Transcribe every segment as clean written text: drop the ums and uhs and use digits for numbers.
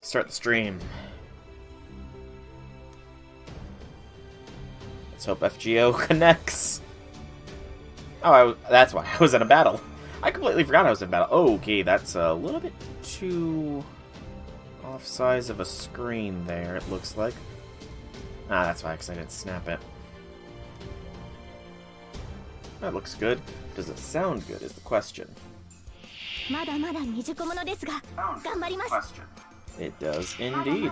Start the stream. Let's hope FGO connects. Oh, that's why I was in a battle. I completely forgot I was in battle. Oh, okay, that's a little bit too off size of a screen there, it looks like. Ah, that's why, because I didn't snap it. That looks good. Does it sound good is the question. It does indeed.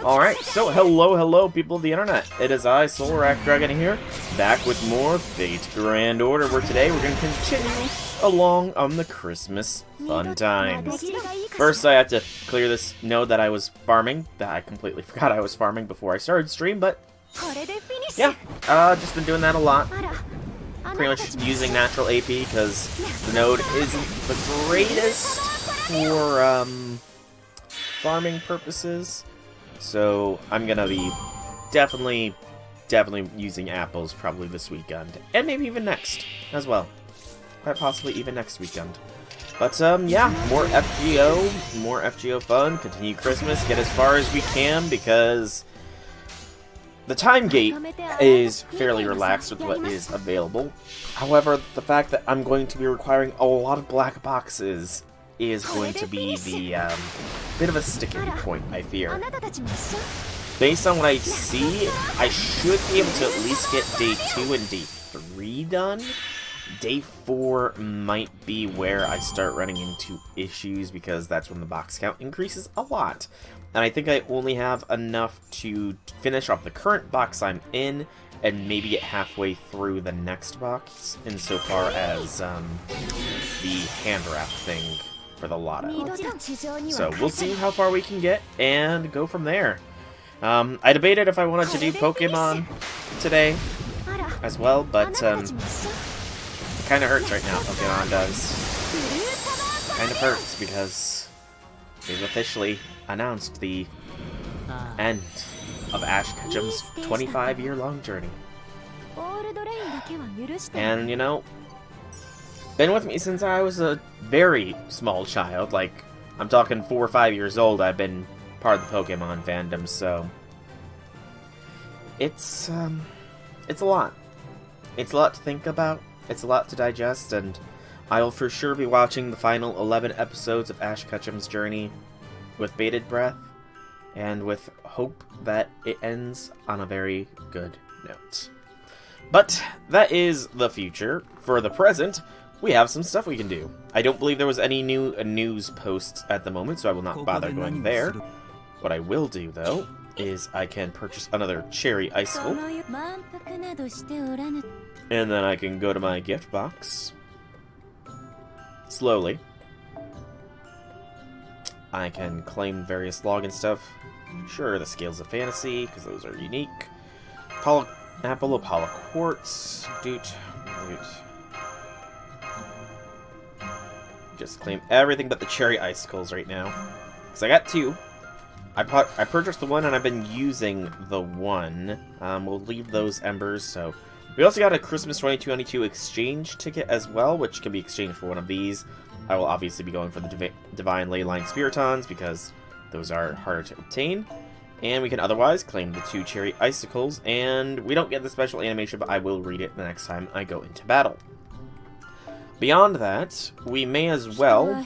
Alright, so hello people of the internet. It is I, Solarak Dragon here, back with more Fate Grand Order, where today we're going to continue along on the Christmas fun times. First, I have to clear this note that I was farming. I completely forgot I was farming before I started stream, but yeah, just been doing that a lot. Pretty much using natural AP because the node isn't the greatest for farming purposes. So I'm gonna be definitely using apples probably this weekend, and maybe even next as well. Quite possibly even next weekend. But yeah, more FGO fun. Continue Christmas, get as far as we can because the time gate is fairly relaxed with what is available. However, the fact that I'm going to be requiring a lot of black boxes is going to be the bit of a sticking point, I fear. Based on what I see, I should be able to at least get day 2 and day 3 done. Day 4 might be where I start running into issues because that's when the box count increases a lot. And I think I only have enough to finish off the current box I'm in and maybe get halfway through the next box insofar as the hand wrap thing for the lotto. So we'll see how far we can get and go from there. I debated if I wanted to do Pokemon today as well, but it kind of hurts right now. Pokemon does. Kind of hurts because they've officially announced the end of Ash Ketchum's 25-year-long journey. And, you know, been with me since I was a very small child. Like, I'm talking 4 or 5 years old, I've been part of the Pokemon fandom, so it's a lot. It's a lot to think about, it's a lot to digest, and I'll for sure be watching the final 11 episodes of Ash Ketchum's journey with bated breath, and with hope that it ends on a very good note. But that is the future. For the present, we have some stuff we can do. I don't believe there was any new news posts at the moment, so I will not bother going there. What I will do, though, is I can purchase another cherry icicle, and then I can go to my gift box slowly. I can claim various login stuff. Sure, the Scales of Fantasy, because those are unique. Apple Apollo Quartz. Doot. Just claim everything but the cherry icicles right now. Because I got 2. I purchased the one and I've been using the one. We'll leave those embers, so... We also got a Christmas 2022 exchange ticket as well, which can be exchanged for one of these. I will obviously be going for the Divine Leyline Spiritons, because those are harder to obtain. And we can otherwise claim the 2 cherry icicles, and we don't get the special animation, but I will read it the next time I go into battle. Beyond that, we may as well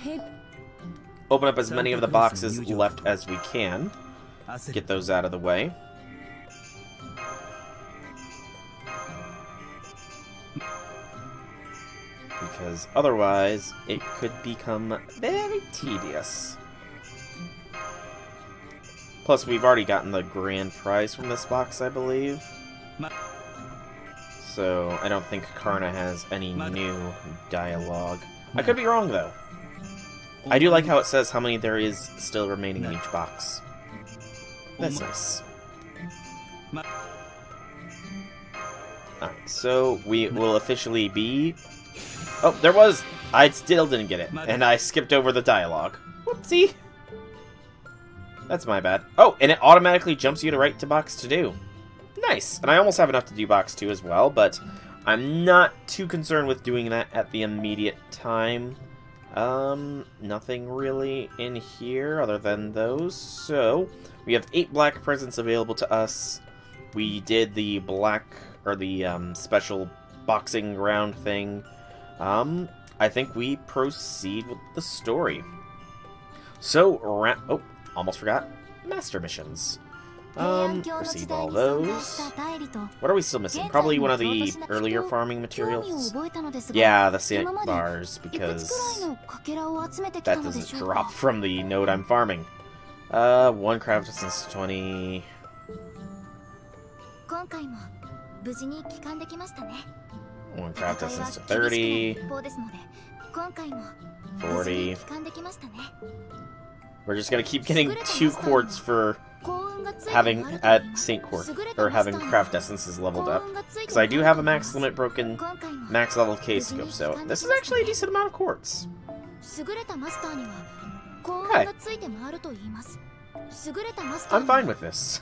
open up as many of the boxes left as we can. Get those out of the way. Because otherwise, it could become very tedious. Plus, we've already gotten the grand prize from this box, I believe. So, I don't think Karna has any new dialogue. I could be wrong, though. I do like how it says how many there is still remaining in each box. That's nice. Alright, so we will officially be... Oh, there was! I still didn't get it, and I skipped over the dialogue. Whoopsie! That's my bad. Oh, and it automatically jumps you to right to box to do. Nice! And I almost have enough to do box 2 as well, but I'm not too concerned with doing that at the immediate time. Nothing really in here other than those. So, we have 8 black presents available to us. We did the black, or the, special boxing round thing. I think we proceed with the story. So, oh, almost forgot. Master missions. Receive all those. What are we still missing? Probably one of the earlier farming materials. Yeah, the sandbars, because that doesn't drop from the node I'm farming. 1 craft distance 20. 1 craft distance to 30. 40. We're just gonna keep getting 2 quartz for having at St. Court, or having craft essences leveled up. Because I do have a max limit broken, max level K-scope, so this is actually a decent amount of quartz. Okay. I'm fine with this.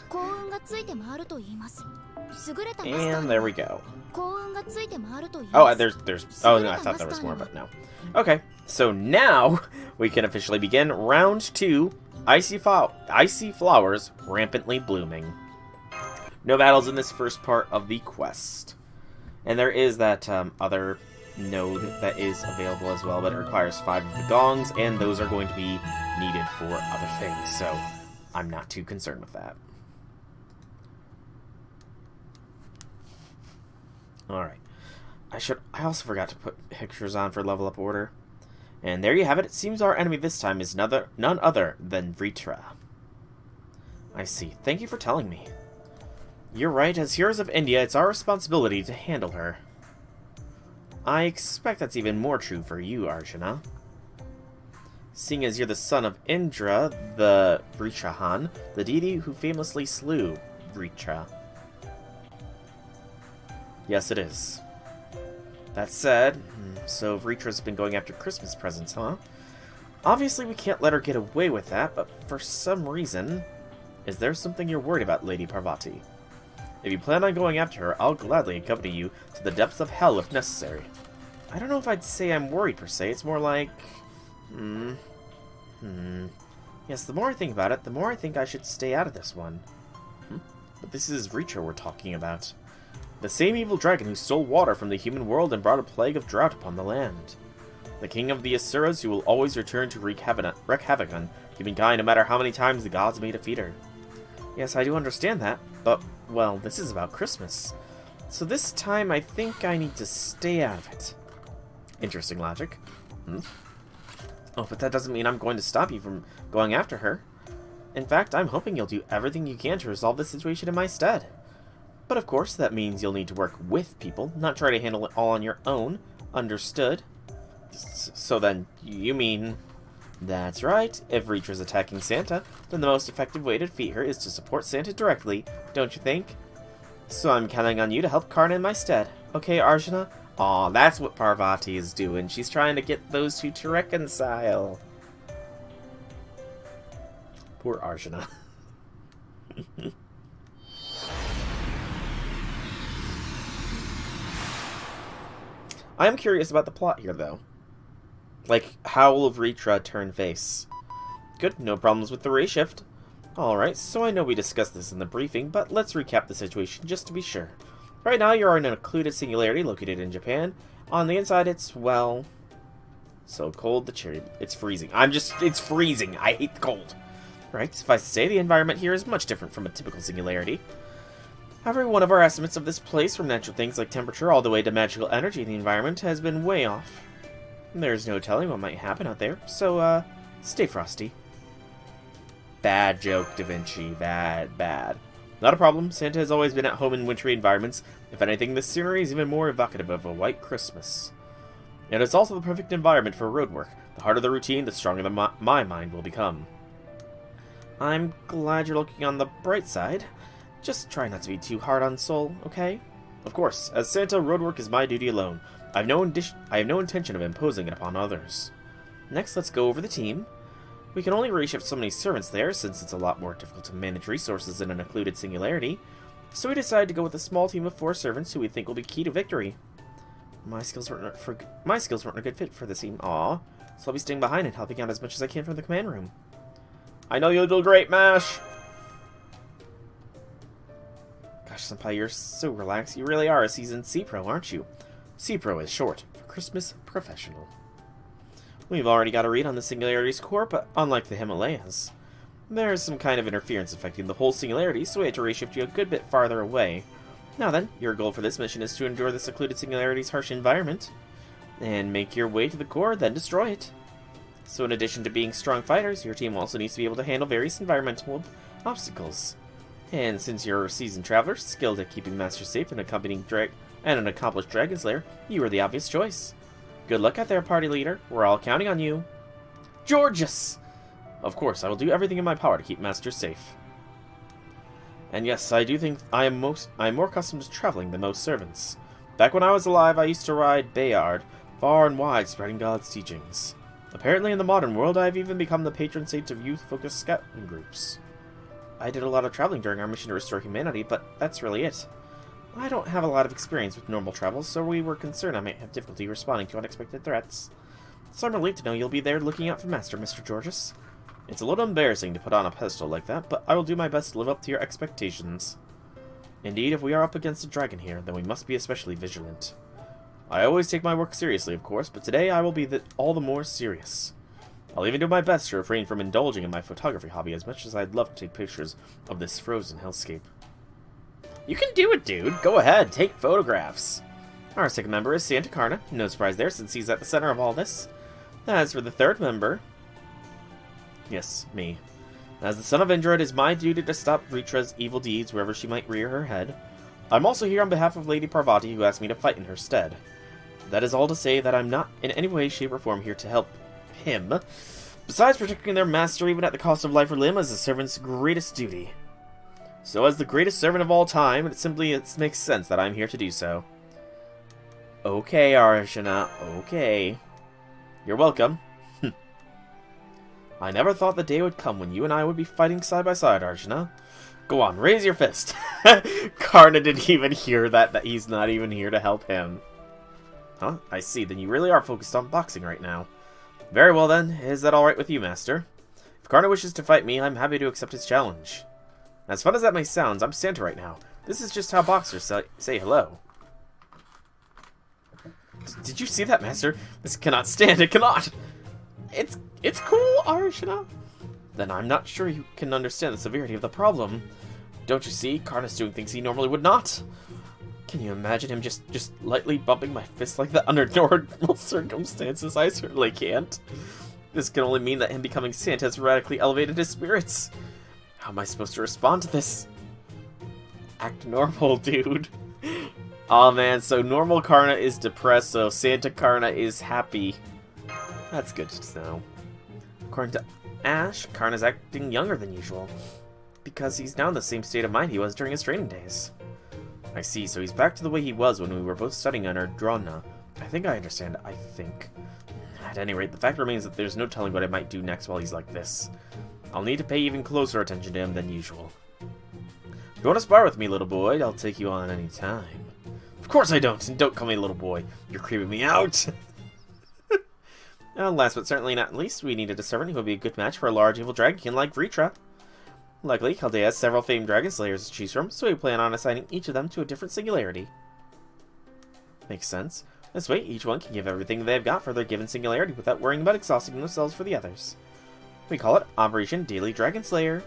And there we go. Oh, oh, no, I thought there was more, but no. Okay, so now we can officially begin round 2, Icy Flowers Rampantly Blooming. No battles in this first part of the quest. And there is that other node that is available as well, but it requires 5 of the gongs, and those are going to be needed for other things, so I'm not too concerned with that. Alright. I also forgot to put pictures on for level up order. And there you have it. It seems our enemy this time is none other than Vritra. I see. Thank you for telling me. You're right. As heroes of India, it's our responsibility to handle her. I expect that's even more true for you, Arjuna. Seeing as you're the son of Indra, the Vritrahan, the deity who famously slew Vritra. Yes, it is. That said, so Vritra's been going after Christmas presents, huh? Obviously we can't let her get away with that, but for some reason... Is there something you're worried about, Lady Parvati? If you plan on going after her, I'll gladly accompany you to the depths of hell if necessary. I don't know if I'd say I'm worried per se, it's more like... Yes, the more I think about it, the more I think I should stay out of this one. But this is Vritra we're talking about. The same evil dragon who stole water from the human world and brought a plague of drought upon the land. The king of the Asuras who will always return to wreak havoc on humankind no matter how many times the gods may defeat her. Yes, I do understand that, but, well, this is about Christmas. So this time I think I need to stay out of it. Interesting logic. Oh, but that doesn't mean I'm going to stop you from going after her. In fact, I'm hoping you'll do everything you can to resolve the situation in my stead. But of course, that means you'll need to work with people, not try to handle it all on your own. Understood? So then, you mean... That's right. If Vritra's attacking Santa, then the most effective way to defeat her is to support Santa directly, don't you think? So I'm counting on you to help Karna in my stead. Okay, Arjuna? Aw, that's what Parvati is doing. She's trying to get those two to reconcile. Poor Arjuna. I am curious about the plot here, though. Like, how will Vritra turn face? Good, no problems with the ray shift. Alright, so I know we discussed this in the briefing, but let's recap the situation just to be sure. Right now, you're in an occluded singularity located in Japan. On the inside, it's, well... so cold, it's freezing. It's freezing! I hate the cold! Right, suffice to say, the environment here is much different from a typical singularity. Every one of our estimates of this place, from natural things like temperature all the way to magical energy in the environment, has been way off. There's no telling what might happen out there, so, stay frosty. Bad joke, Da Vinci. Bad. Not a problem. Santa has always been at home in wintry environments. If anything, this scenery is even more evocative of a white Christmas. And it's also the perfect environment for road work. The harder the routine, the stronger my mind will become. I'm glad you're looking on the bright side. Just try not to be too hard on Soul, okay? Of course, as Santa, road work is my duty alone. I have no intention of imposing it upon others. Next, let's go over the team. We can only reshift so many servants there, since it's a lot more difficult to manage resources in an occluded singularity. So we decided to go with a small team of 4 servants who we think will be key to victory. My skills weren't a good fit for the team. Aw. so I'll be staying behind and helping out as much as I can from the command room. I know you'll do great, Mash! Gosh, Senpai, you're so relaxed. You really are a seasoned C-Pro, aren't you? C-Pro is short for Christmas Professional. We've already got a read on the Singularity's core, but unlike the Himalayas, there's some kind of interference affecting the whole Singularity, so we had to reshift you a good bit farther away. Now then, your goal for this mission is to endure the secluded Singularity's harsh environment, and make your way to the core, then destroy it. So in addition to being strong fighters, your team also needs to be able to handle various environmental obstacles. And since you're a seasoned traveler, skilled at keeping Master safe and an accomplished Dragon Slayer, you are the obvious choice. Good luck out there, party leader. We're all counting on you. Georges! Of course, I will do everything in my power to keep Master safe. And yes, I do think I am more accustomed to traveling than most servants. Back when I was alive, I used to ride Bayard, far and wide, spreading God's teachings. Apparently in the modern world, I've even become the patron saint of youth-focused scouting groups. I did a lot of traveling during our mission to restore humanity, but that's really it. I don't have a lot of experience with normal travel, so we were concerned I might have difficulty responding to unexpected threats. So I'm relieved to know you'll be there looking out for Master, Mr. Georges. It's a little embarrassing to put on a pedestal like that, but I will do my best to live up to your expectations. Indeed, if we are up against a dragon here, then we must be especially vigilant. I always take my work seriously, of course, but today I will be all the more serious. I'll even do my best to refrain from indulging in my photography hobby as much as I'd love to take pictures of this frozen hellscape. You can do it, dude! Go ahead, take photographs! Our second member is Santa Carna. No surprise there, since he's at the center of all this. As for the third member... Yes, me. As the son of Indra, it is my duty to stop Ritra's evil deeds wherever she might rear her head. I'm also here on behalf of Lady Parvati, who asked me to fight in her stead. That is all to say that I'm not in any way, shape, or form here to help him. Besides, protecting their master, even at the cost of life or limb, is a servant's greatest duty. So as the greatest servant of all time, it makes sense that I'm here to do so. Okay, Arjuna, okay. You're welcome. I never thought the day would come when you and I would be fighting side by side, Arjuna. Go on, raise your fist. Karna didn't even hear that he's not even here to help him. Huh? I see, then you really are focused on boxing right now. Very well then, is that alright with you, Master? If Karna wishes to fight me, I'm happy to accept his challenge. As fun as that may sound, I'm Santa right now. This is just how boxers say hello. Did you see that, Master? This cannot stand, it cannot! It's cool, Arjuna. Then I'm not sure you can understand the severity of the problem. Don't you see, Karna's doing things he normally would not? Can you imagine him just lightly bumping my fist like that under normal circumstances? I certainly can't. This can only mean that him becoming Santa has radically elevated his spirits. How am I supposed to respond to this? Act normal, dude. Aw, man, so normal Karna is depressed, so Santa Karna is happy. That's good to know. According to Ash, Karna's acting younger than usual, because he's now in the same state of mind he was during his training days. I see, so he's back to the way he was when we were both studying under Drona. I think I understand, I think. At any rate, the fact remains that there's no telling what I might do next while he's like this. I'll need to pay even closer attention to him than usual. If you want to spar with me, little boy, I'll take you on any time. Of course I don't, and don't call me little boy. You're creeping me out. And last but certainly not least, we needed a servant who would be a good match for a large evil dragonkin like Vritra. Luckily, Chaldea has several famed dragon slayers to choose from, so we plan on assigning each of them to a different singularity. Makes sense. This way, each one can give everything they've got for their given singularity without worrying about exhausting themselves for the others. We call it Operation Daily Dragon Slayer.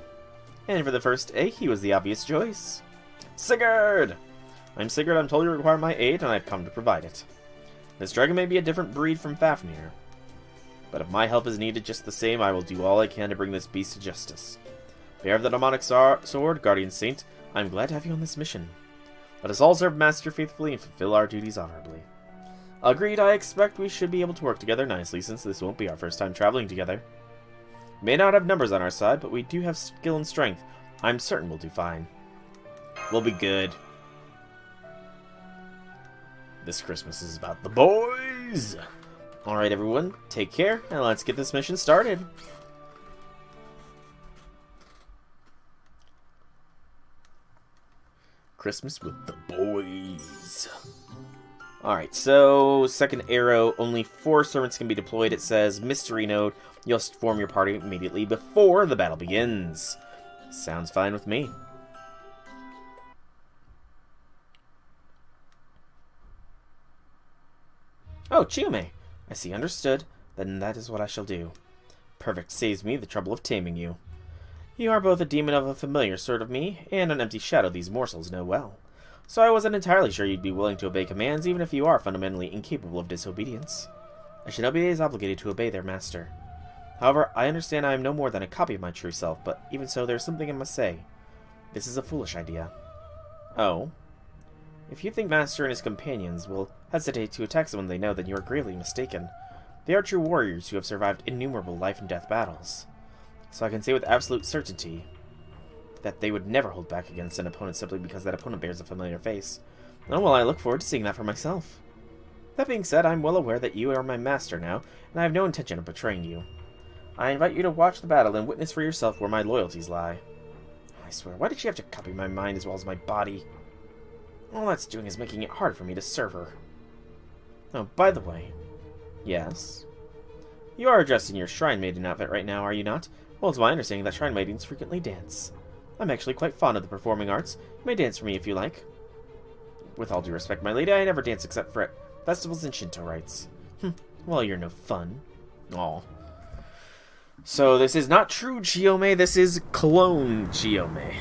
And for the first A, he was the obvious choice. Sigurd! I'm Sigurd, I'm told you require my aid, and I've come to provide it. This dragon may be a different breed from Fafnir, but if my help is needed just the same, I will do all I can to bring this beast to justice. Bearer of the demonic sword, guardian saint, I am glad to have you on this mission. Let us all serve Master faithfully and fulfill our duties honorably. Agreed, I expect we should be able to work together nicely, since this won't be our first time traveling together. We may not have numbers on our side, but we do have skill and strength. I'm certain we'll do fine. We'll be good. This Christmas is about the boys! Alright everyone, take care, and let's get this mission started. Christmas with the boys. Alright, so second arrow, only 4 servants can be deployed. It says mystery node. You'll form your party immediately before the battle begins. Sounds fine with me. Oh, Chiume. I see, understood. Then that is what I shall do. Perfect, saves me the trouble of taming you. You are both a demon of a familiar sort of me, and an empty shadow these morsels know well. So I wasn't entirely sure you'd be willing to obey commands, even if you are fundamentally incapable of disobedience. A shinobi is obligated to obey their master. However, I understand I am no more than a copy of my true self, but even so, there's something I must say. This is a foolish idea. Oh? If you think Master and his companions will hesitate to attack someone they know, then you are gravely mistaken. They are true warriors who have survived innumerable life-and-death battles. So I can say with absolute certainty that they would never hold back against an opponent simply because that opponent bears a familiar face. Oh, well, I look forward to seeing that for myself. That being said, I'm well aware that you are my master now, and I have no intention of betraying you. I invite you to watch the battle and witness for yourself where my loyalties lie. I swear, why did she have to copy my mind as well as my body? All that's doing is making it hard for me to serve her. Oh, by the way. Yes? You are dressed in your Shrine Maiden outfit right now, are you not? Well, it's my understanding that Shrine Maidens frequently dance. I'm actually quite fond of the performing arts. You may dance for me if you like. With all due respect, my lady, I never dance except for at festivals and Shinto rites. Well, you're no fun. Aw. So this is not true Chiome, this is clone Chiome.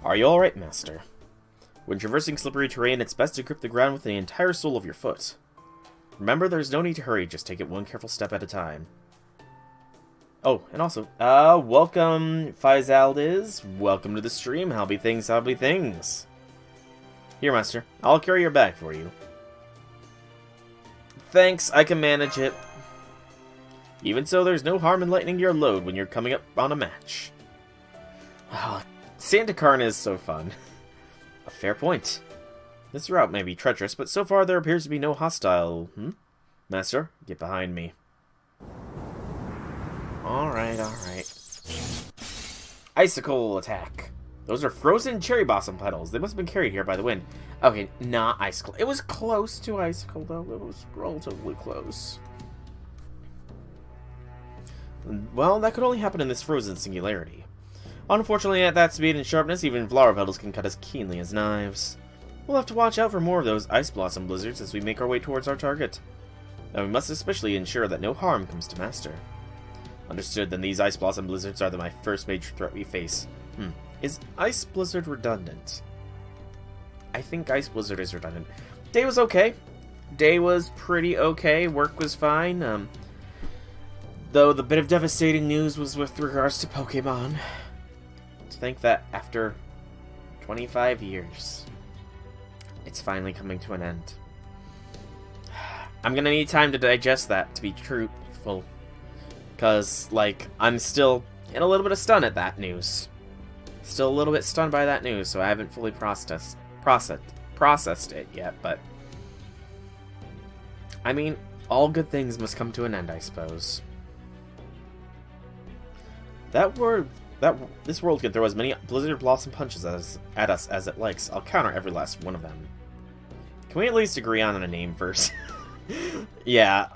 Are you alright, Master? When traversing slippery terrain, it's best to grip the ground with the entire sole of your foot. Remember, there's no need to hurry, just take it one careful step at a time. Oh, and also, welcome, Faisaldis. Welcome to the stream. How be things, how be things? Here, Master. I'll carry your bag for you. Thanks, I can manage it. Even so, there's no harm in lightening your load when you're coming up on a match. Santa Carna is so fun. A fair point. This route may be treacherous, but so far there appears to be no hostile... Master, get behind me. Alright, alright. Icicle attack. Those are frozen cherry blossom petals. They must have been carried here by the wind. Okay, not icicle. It was close to icicle, though. It was relatively close. Well, that could only happen in this frozen singularity. Unfortunately, at that speed and sharpness, even flower petals can cut as keenly as knives. We'll have to watch out for more of those ice blossom blizzards as we make our way towards our target. And we must especially ensure that no harm comes to Master. Understood, then these ice blossom blizzards are my first major threat we face. Is Ice Blizzard redundant? I think Ice Blizzard is redundant. Day was okay. Day was pretty okay. Work was fine. Though the bit of devastating news was with regards to Pokemon. To think that after 25 years, it's finally coming to an end. I'm gonna need time to digest that, to be truthful. Because, like, I'm still in a little bit of stun at that news. Still a little bit stunned by that news, so I haven't fully processed it yet, but... I mean, all good things must come to an end, I suppose. This world can throw as many Blizzard Blossom punches at us as it likes. I'll counter every last one of them. Can we at least agree on a name first? Yeah,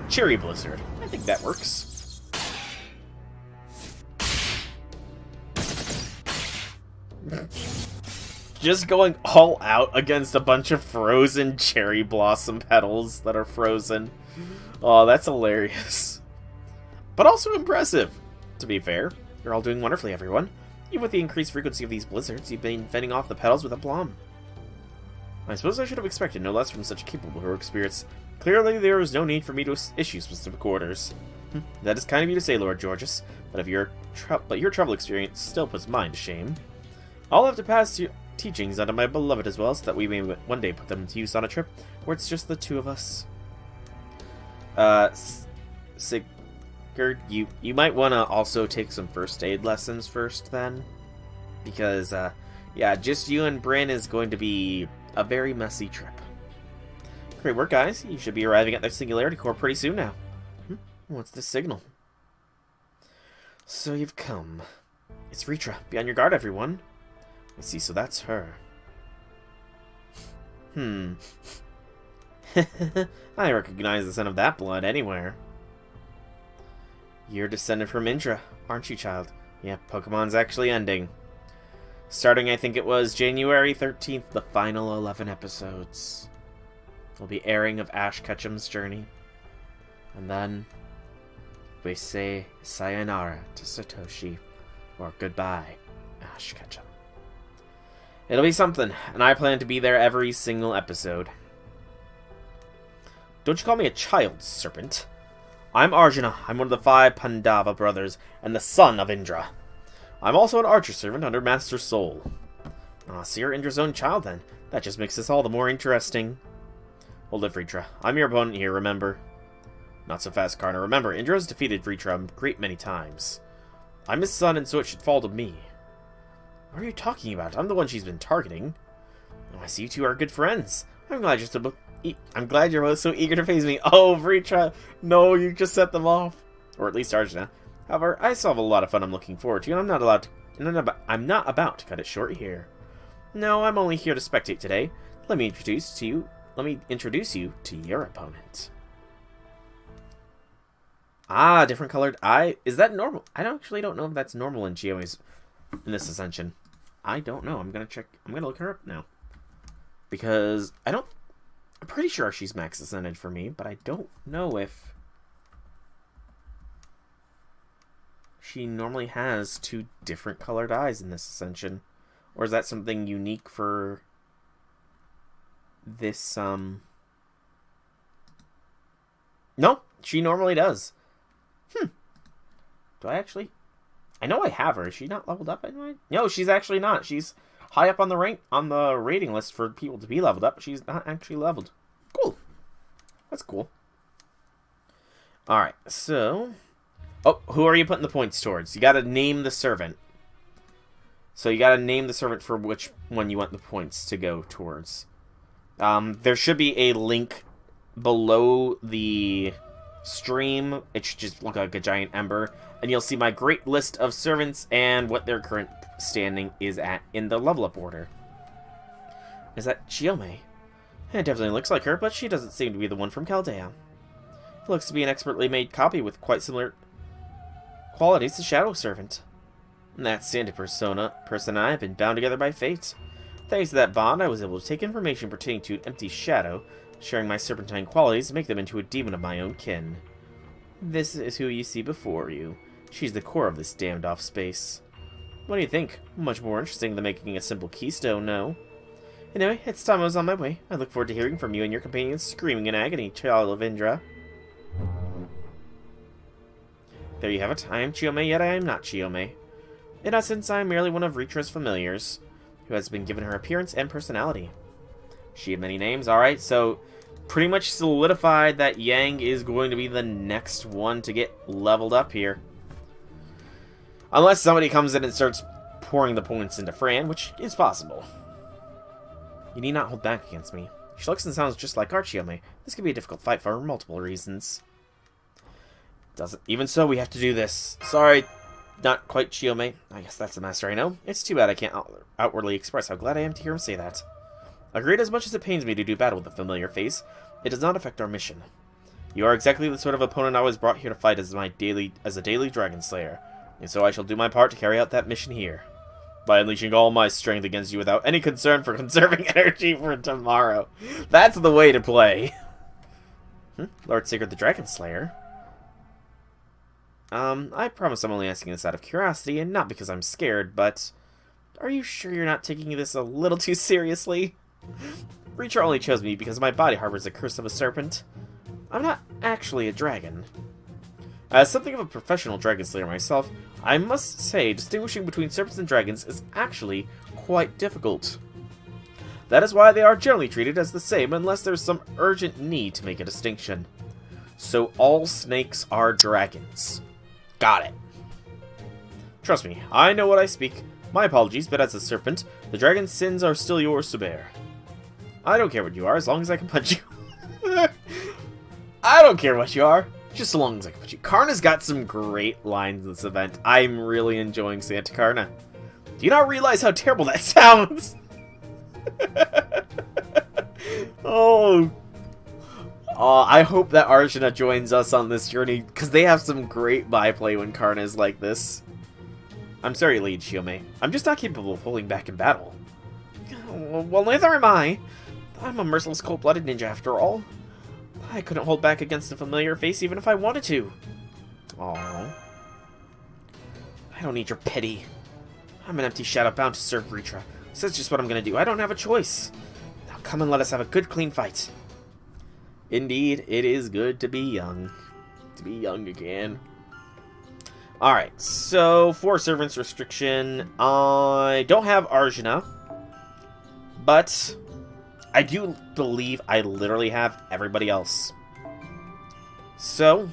Cherry Blizzard. I think that works. Just going all out against a bunch of frozen cherry blossom petals that are frozen. Oh, that's hilarious. But also impressive, to be fair. You're all doing wonderfully, everyone. Even with the increased frequency of these blizzards, you've been fending off the petals with aplomb. I suppose I should have expected no less from such capable heroic spirits. Clearly, there is no need for me to issue specific orders. That is kind of you to say, Lord Georges, but your travel experience still puts mine to shame. I'll have to pass your teachings onto my beloved as well, so that we may one day put them to use on a trip where it's just the two of us. Sigurd, you might want to also take some first aid lessons first, then. Because, yeah, just you and Bryn is going to be a very messy trip. Great work, guys. You should be arriving at the Singularity Core pretty soon now. What's the signal? So you've come. It's Ritra. Be on your guard, everyone. I see, so that's her. I recognize the scent of that blood anywhere. You're descended from Indra, aren't you, child? Yeah, Pokemon's actually ending. Starting, I think it was January 13th, the final 11 episodes will be airing of Ash Ketchum's journey. And then we say sayonara to Satoshi, or goodbye, Ash Ketchum. It'll be something, and I plan to be there every single episode. Don't you call me a child, serpent. I'm Arjuna. I'm one of the 5 Pandava brothers, and the son of Indra. I'm also an archer servant under Master Soul. Ah, so you're Indra's own child, then. That just makes this all the more interesting. Hold it, Vritra. I'm your opponent here, remember? Not so fast, Karna. Remember, Indra's defeated Vritra a great many times. I'm his son, and so it should fall to me. What are you talking about? I'm the one she's been targeting. Oh, I see you two are good friends. I'm glad you're both so eager to face me. Oh, Vritra! No, you just set them off. Or at least Arjuna. However, I still have a lot of fun I'm looking forward to, and I'm not about to cut it short here. No, I'm only here to spectate today. Let me introduce you to your opponent. Ah, different colored eye. Is that normal? I actually don't know if that's normal in Chiome's in this ascension. I don't know. I'm gonna check. I'm gonna look her up now. Because I'm pretty sure she's max ascended for me, but I don't know if she normally has 2 different colored eyes in this ascension. Or is that something unique for this, No, she normally does. Do I actually... I know I have her. Is she not leveled up anyway? No, she's actually not. She's high up on the rating list for people to be leveled up. She's not actually leveled. Cool. That's cool. Alright, so... Oh, who are you putting the points towards? You gotta name the servant. So you gotta name the servant for which one you want the points to go towards. There should be a link below the stream. It should just look like a giant ember. And you'll see my great list of servants and what their current standing is at in the level up order. Is that Chiome? It definitely looks like her, but she doesn't seem to be the one from Chaldea. It looks to be an expertly made copy with quite similar qualities to Shadow Servant. And that standard person and I have been bound together by fate. Thanks to that bond, I was able to take information pertaining to an empty shadow, sharing my serpentine qualities to make them into a demon of my own kin. This is who you see before you. She's the core of this damned-off space. What do you think? Much more interesting than making a simple keystone, no? Anyway, it's time I was on my way. I look forward to hearing from you and your companions screaming in agony, child of Indra. There you have it. I am Chiome, yet I am not Chiome. In essence, I am merely one of Ritra's familiars, who has been given her appearance and personality. She had many names, alright, so pretty much solidified that Yang is going to be the next one to get leveled up here. Unless somebody comes in and starts pouring the points into Fran, which is possible. You need not hold back against me. She looks and sounds just like our Chiome. This could be a difficult fight for multiple reasons. Even so, we have to do this. Sorry, not quite Chiome. I guess that's the master I know. It's too bad I can't outwardly express how glad I am to hear him say that. Agreed, as much as it pains me to do battle with a familiar face, it does not affect our mission. You are exactly the sort of opponent I was brought here to fight as a daily dragon slayer, and so I shall do my part to carry out that mission here, by unleashing all my strength against you without any concern for conserving energy for tomorrow. That's the way to play. Lord Sigurd the Dragon Slayer. I promise I'm only asking this out of curiosity, and not because I'm scared, but... Are you sure you're not taking this a little too seriously? Reacher only chose me because my body harbors the curse of a serpent. I'm not actually a dragon. As something of a professional dragon slayer myself, I must say distinguishing between serpents and dragons is actually quite difficult. That is why they are generally treated as the same unless there's some urgent need to make a distinction. So all snakes are dragons. Got it. Trust me, I know what I speak. My apologies, but as a serpent, the dragon's sins are still yours to bear. I don't care what you are, as long as I can punch you. I don't care what you are. Just so long as I can put you. Karna's got some great lines in this event. I'm really enjoying Santa Karna. Do you not realize how terrible that sounds? Oh. I hope that Arjuna joins us on this journey, because they have some great byplay when Karna is like this. I'm sorry, Lead Shiomei. I'm just not capable of holding back in battle. Well, neither am I. I'm a merciless, cold-blooded ninja after all. I couldn't hold back against a familiar face even if I wanted to. Aww. I don't need your pity. I'm an empty shadow bound to serve Ritra. So that's just what I'm gonna do. I don't have a choice. Now come and let us have a good, clean fight. Indeed, it is good to be young. To be young again. Alright, so for servants restriction, I don't have Arjuna. But I do believe I literally have everybody else. So,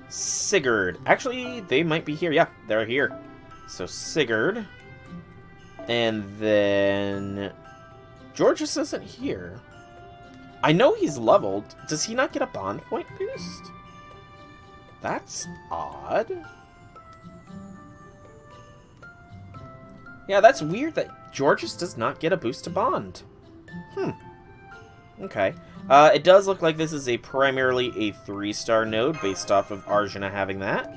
Sigurd. Actually, they might be here. Yeah, they're here. So, Sigurd. And then Georges isn't here. I know he's leveled. Does he not get a bond point boost? That's odd. Yeah, that's weird that Georges does not get a boost to bond. Okay. It does look like this is primarily a 3-star node based off of Arjuna having that.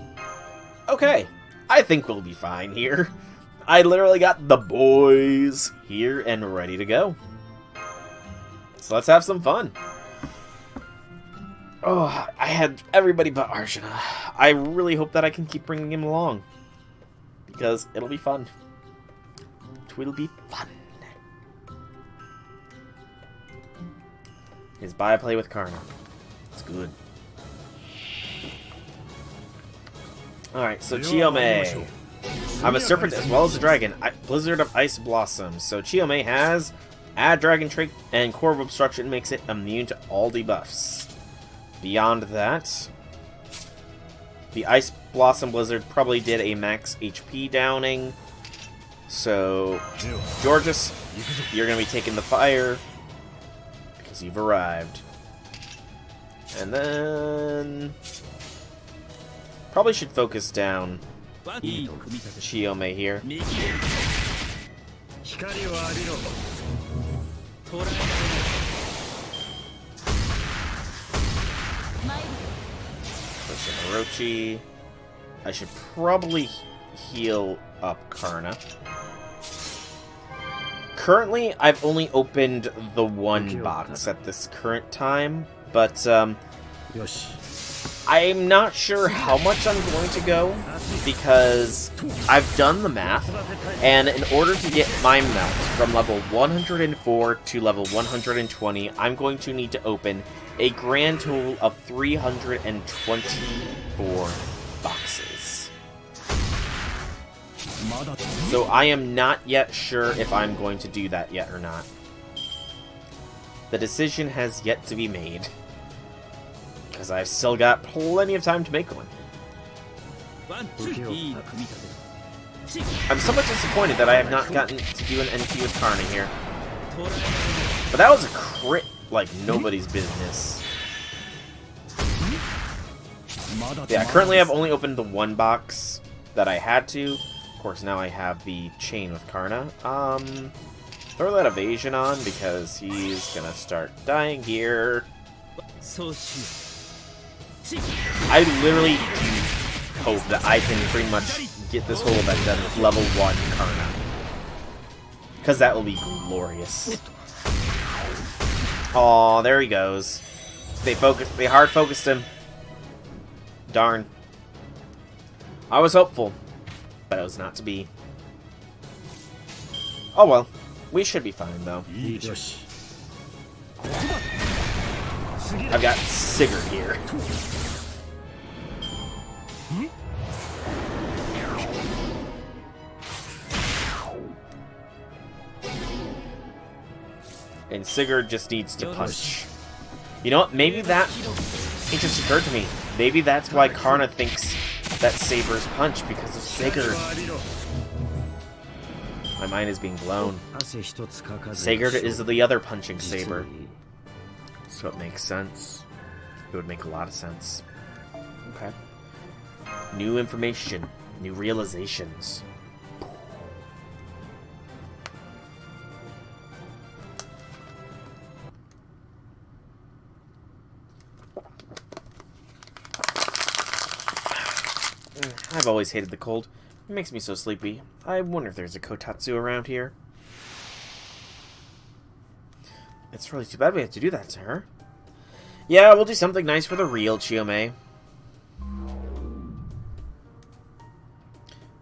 Okay. I think we'll be fine here. I literally got the boys here and ready to go. So let's have some fun. Oh, I had everybody but Arjuna. I really hope that I can keep bringing him along. Because it'll be fun. It will be fun. His byplay with Karna. It's good. Alright, so Chiomei. I'm a serpent as well as a dragon. Blizzard of Ice Blossom. So Chiomei has add dragon trait and core of obstruction makes it immune to all debuffs. Beyond that, the Ice Blossom Blizzard probably did a max HP downing. So, Georges, you're going to be taking the fire because you've arrived. And then probably should focus down Chiomei here. Orochi. I should probably heal up Karna. Currently, I've only opened the one box at this current time, but I'm not sure how much I'm going to go, because I've done the math, and in order to get my mount from level 104 to level 120, I'm going to need to open a grand total of 324 boxes. So I am not yet sure if I'm going to do that yet or not. The decision has yet to be made, because I've still got plenty of time to make one. I'm somewhat disappointed that I have not gotten to do an NP with Karna here. But that was a crit like nobody's business. Yeah, currently I've only opened the one box that I had to. Of course, now I have the chain with Karna. Throw that evasion on because he's gonna start dying here. I literally hope that I can pretty much get this whole event done with level 1 Karna. Because that will be glorious. Aw, there he goes. They hard focused him. Darn. I was hopeful, but it was not to be. Oh well. We should be fine, though. I've got Sigurd here. And Sigurd just needs to punch. You know what? Maybe that... It just occurred to me. Maybe that's why Karna thinks that Saber's punch, because of Sigurd. My mind is being blown. Sigurd is the other punching Saber. So it makes sense. It would make a lot of sense. Okay. New information. New realizations. I've always hated the cold. It makes me so sleepy. I wonder if there's a kotatsu around here. It's really too bad we have to do that to her. Yeah, we'll do something nice for the real Chiyome.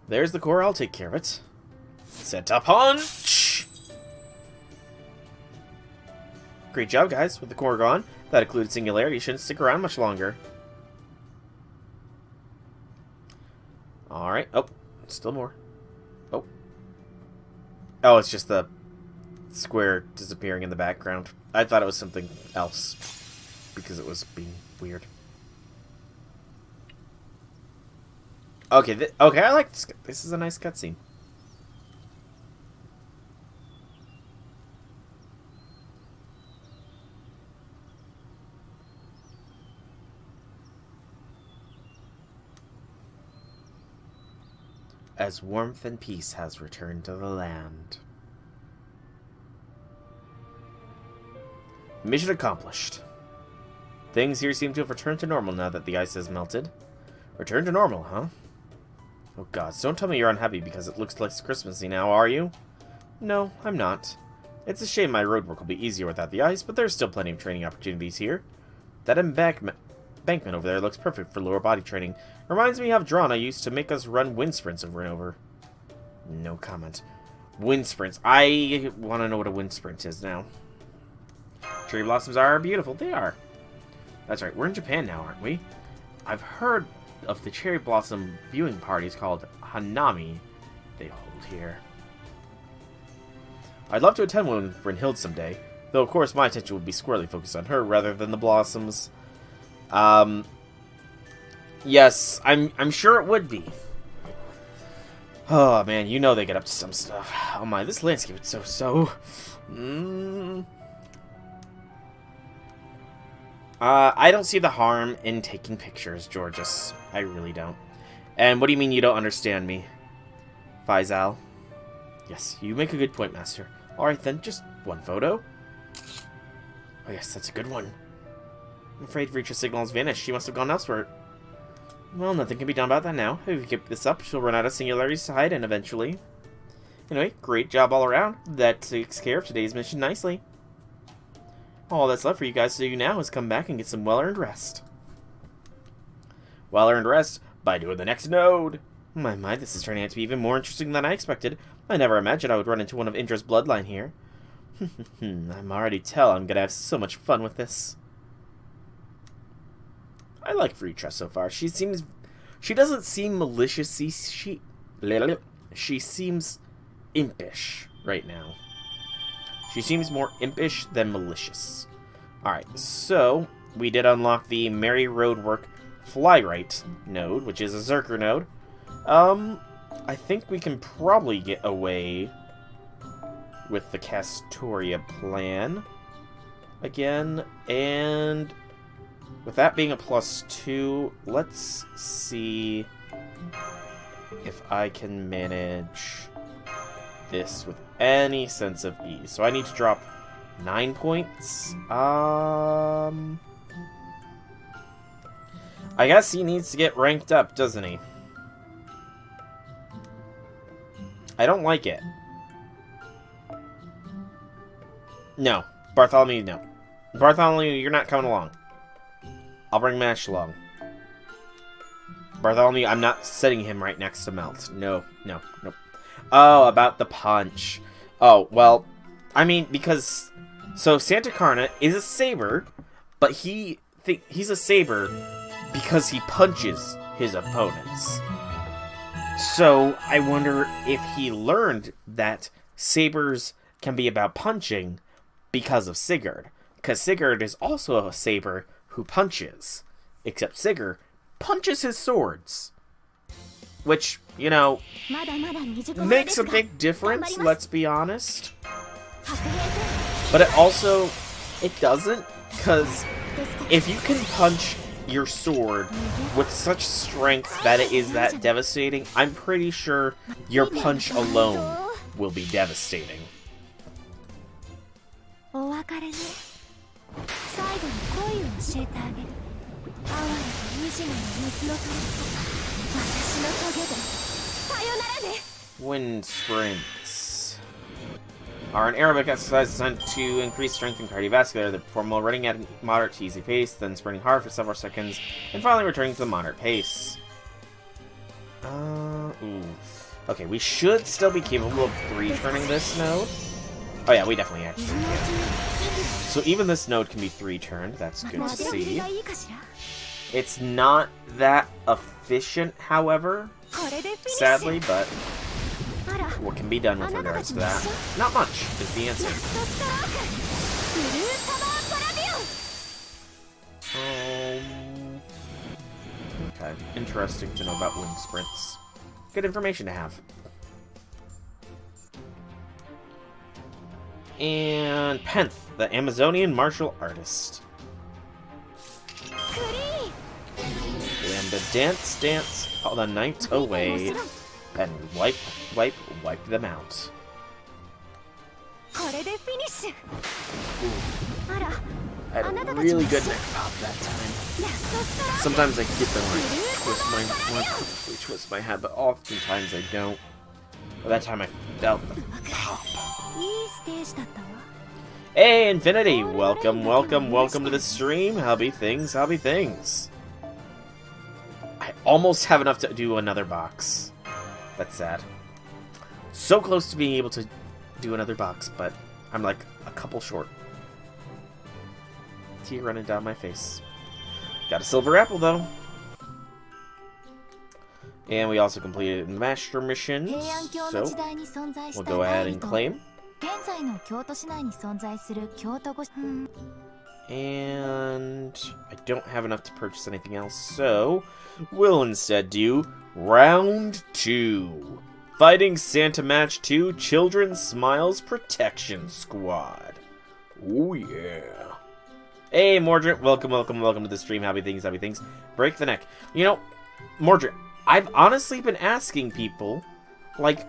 There's the core, I'll take care of it. Set a punch! Great job, guys. With the core gone, that occluded singularity shouldn't stick around much longer. Alright. Oh, still more. Oh. Oh, it's just the square disappearing in the background. I thought it was something else because it was being weird. Okay, okay, I like this. This is a nice cutscene. As warmth and peace has returned to the land. Mission accomplished. Things here seem to have returned to normal now that the ice has melted. Return to normal, huh? Oh gods, don't tell me you're unhappy because it looks less Christmassy now, are you? No, I'm not. It's a shame my road work will be easier without the ice, but there's still plenty of training opportunities here. That embankment over there looks perfect for lower body training. Reminds me of Drana used to make us run wind sprints over and over. No comment. Wind sprints. I want to know what a wind sprint is now. Cherry blossoms are beautiful. They are. That's right. We're in Japan now, aren't we? I've heard of the cherry blossom viewing parties called Hanami they hold here. I'd love to attend one in Brynhild someday, though of course my attention would be squarely focused on her rather than the blossoms. Yes, I'm sure it would be. Oh man, you know they get up to some stuff. Oh my, this landscape is so... I don't see the harm in taking pictures, Georges. I really don't. And what do you mean you don't understand me? Faisal? Yes, you make a good point, Master. Alright then, just one photo? Oh yes, that's a good one. I'm afraid Richa's signal has vanished. She must have gone elsewhere. Well, nothing can be done about that now. If we keep this up, she'll run out of singularities to hide in eventually. Anyway, great job all around. That takes care of today's mission nicely. All that's left for you guys to do now is come back and get some well-earned rest. Well-earned rest by doing the next node. My, this is turning out to be even more interesting than I expected. I never imagined I would run into one of Indra's bloodline here. I'm already tell I'm gonna have so much fun with this. I like Vritra so far. She doesn't seem malicious. She seems impish right now. She seems more impish than malicious. Alright, so we did unlock the Merry Roadwork Flyrite node, which is a Zerker node. I think we can probably get away with the Castoria plan again, and with that being a +2, let's see if I can manage this with any sense of ease. So I need to drop 9 points. I guess he needs to get ranked up, doesn't he? I don't like it. No. Bartholomew, no. Bartholomew, you're not coming along. I'll bring Mash along. Bartholomew, I'm not setting him right next to Melt. No. Oh, about the punch. Oh, well, I mean, because... So, Santa Carna is a saber, but he's a saber because he punches his opponents. So, I wonder if he learned that sabers can be about punching because of Sigurd. Because Sigurd is also a saber who punches. Except Sigurd punches his swords. Which, you know, makes a big difference, let's be honest. But it doesn't, because if you can punch your sword with such strength that it is that devastating, I'm pretty sure your punch alone will be devastating. Wind sprints are an aerobic exercise designed to increase strength and cardiovascular. They perform while running at a moderate to easy pace, then sprinting hard for several seconds, and finally returning to the moderate pace. Okay, we should still be capable of 3-turning this node. Oh yeah, we definitely actually can. So even this node can be 3-turned. That's good to see. It's not that efficient, however, sadly, but what can be done with regards to that? Not much is the answer. Okay, interesting to know about wind sprints. Good information to have. And Penth, the Amazonian martial artist. Lambda dance all the night away, and wipe them out. I had a really good neck pop that time. Sometimes I get them like twist my head, but oftentimes I don't. But that time I felt the pop. Hey, Infinity! Welcome to the stream. How be things? I almost have enough to do another box. That's sad. So close to being able to do another box, but I'm like a couple short. Tear running down my face. Got a silver apple, though. And we also completed master missions, so we'll go ahead and claim. And I don't have enough to purchase anything else, so we'll instead do Round 2. Fighting Santa Match 2 Children's Smiles Protection Squad. Oh yeah. Hey, Mordred, welcome to the stream. Happy things. Break the neck. You know, Mordred, I've honestly been asking people, like,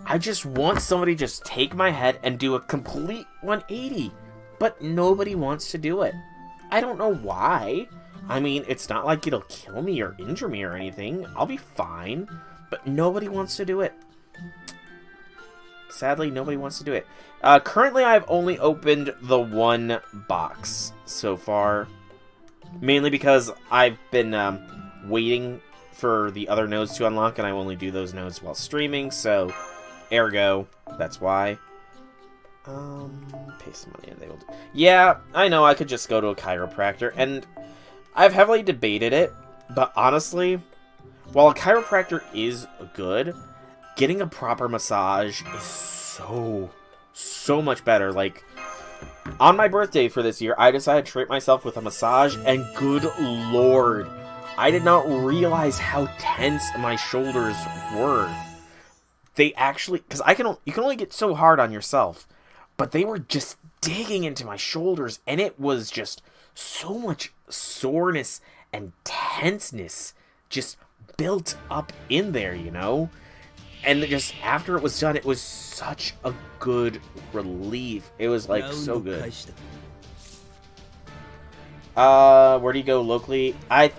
I just want somebody to just take my head and do a complete 180, but nobody wants to do it. I don't know why. I mean, it's not like it'll kill me or injure me or anything. I'll be fine, but nobody wants to do it. Sadly, nobody wants to do it. Currently, I've only opened the one box so far, mainly because I've been waiting for the other nodes to unlock, and I only do those nodes while streaming, so ergo, that's why. Pay some money and they will do. Yeah, I know, I could just go to a chiropractor, and I've heavily debated it, but honestly, while a chiropractor is good, getting a proper massage is so much better. Like, on my birthday for this year, I decided to treat myself with a massage, and good lord, I did not realize how tense my shoulders were. They actually, because you can only get so hard on yourself, but they were just digging into my shoulders, and it was just so much soreness and tenseness just built up in there, you know? And just after it was done, it was such a good relief. It was like so good. Where do you go locally? I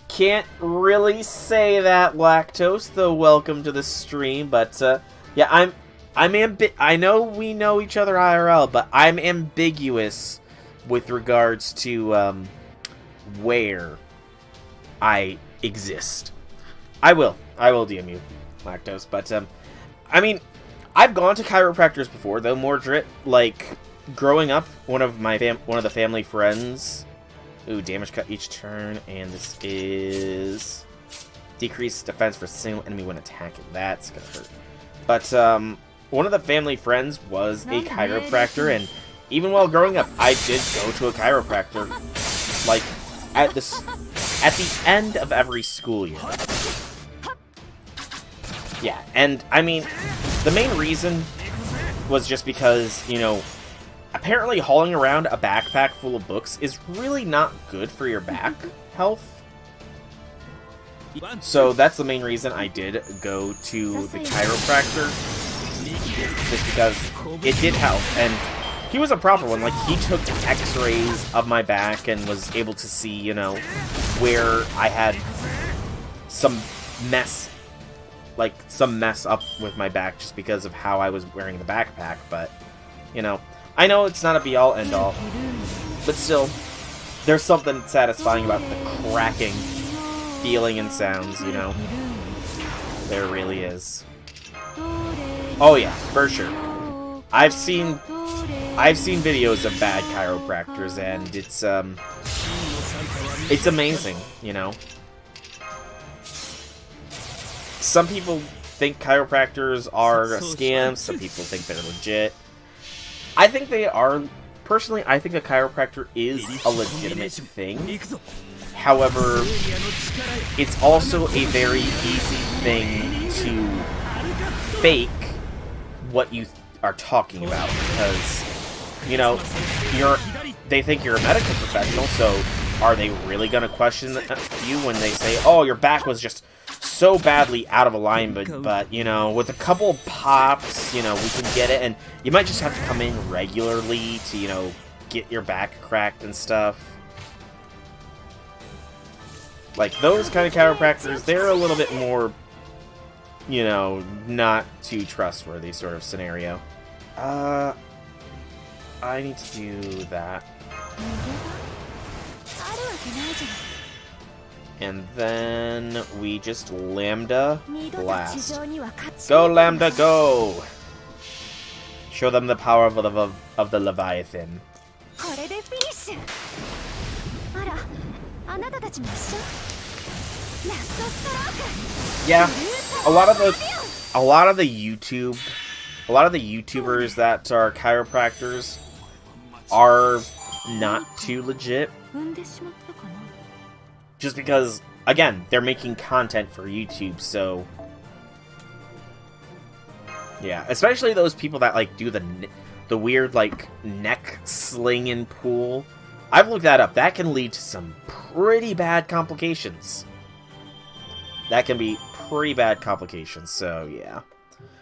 can't really say that, Lactose, though welcome to the stream, but yeah, I know we know each other IRL, but I'm ambiguous with regards to where I exist. I will DM you, Lactose, but I mean, I've gone to chiropractors before, though, Mordred, like, growing up, one of the family friends. Ooh, damage cut each turn, and this is decreased defense for single enemy when attacking. That's gonna hurt. But one of the family friends was a chiropractor, and even while growing up, I did go to a chiropractor, like, at the end of every school year. Yeah, and I mean, the main reason was just because, you know, apparently hauling around a backpack full of books is really not good for your back health. So that's the main reason I did go to the chiropractor, just because it did help, and he was a proper one. Like, he took x-rays of my back and was able to see, you know, where I had some mess up with my back just because of how I was wearing the backpack. But, you know, I know it's not a be-all, end-all, but still, there's something satisfying about the cracking feeling and sounds, you know? There really is. Oh yeah, for sure. I've seen videos of bad chiropractors, and it's amazing, you know? Some people think chiropractors are a scam, some people think they're legit. I think they are. Personally, I think a chiropractor is a legitimate thing. However, it's also a very easy thing to fake what you are talking about, because, you know, they think you're a medical professional, so are they really going to question you when they say, oh, your back was just so badly out of alignment, but, you know, with a couple pops, you know, we can get it, and you might just have to come in regularly to, you know, get your back cracked and stuff. Like, those kind of chiropractors, they're a little bit more, you know, not too trustworthy sort of scenario. I need to do that. And then we just Lambda Blast. Go, Lambda, go! Show them the power of the Leviathan. Yeah, a lot of the YouTubers that are chiropractors are not too legit. Just because, again, they're making content for YouTube, so yeah, especially those people that like do the weird like neck sling and pull. I've looked that up. That can lead to some pretty bad complications. That can be pretty bad complications, so yeah.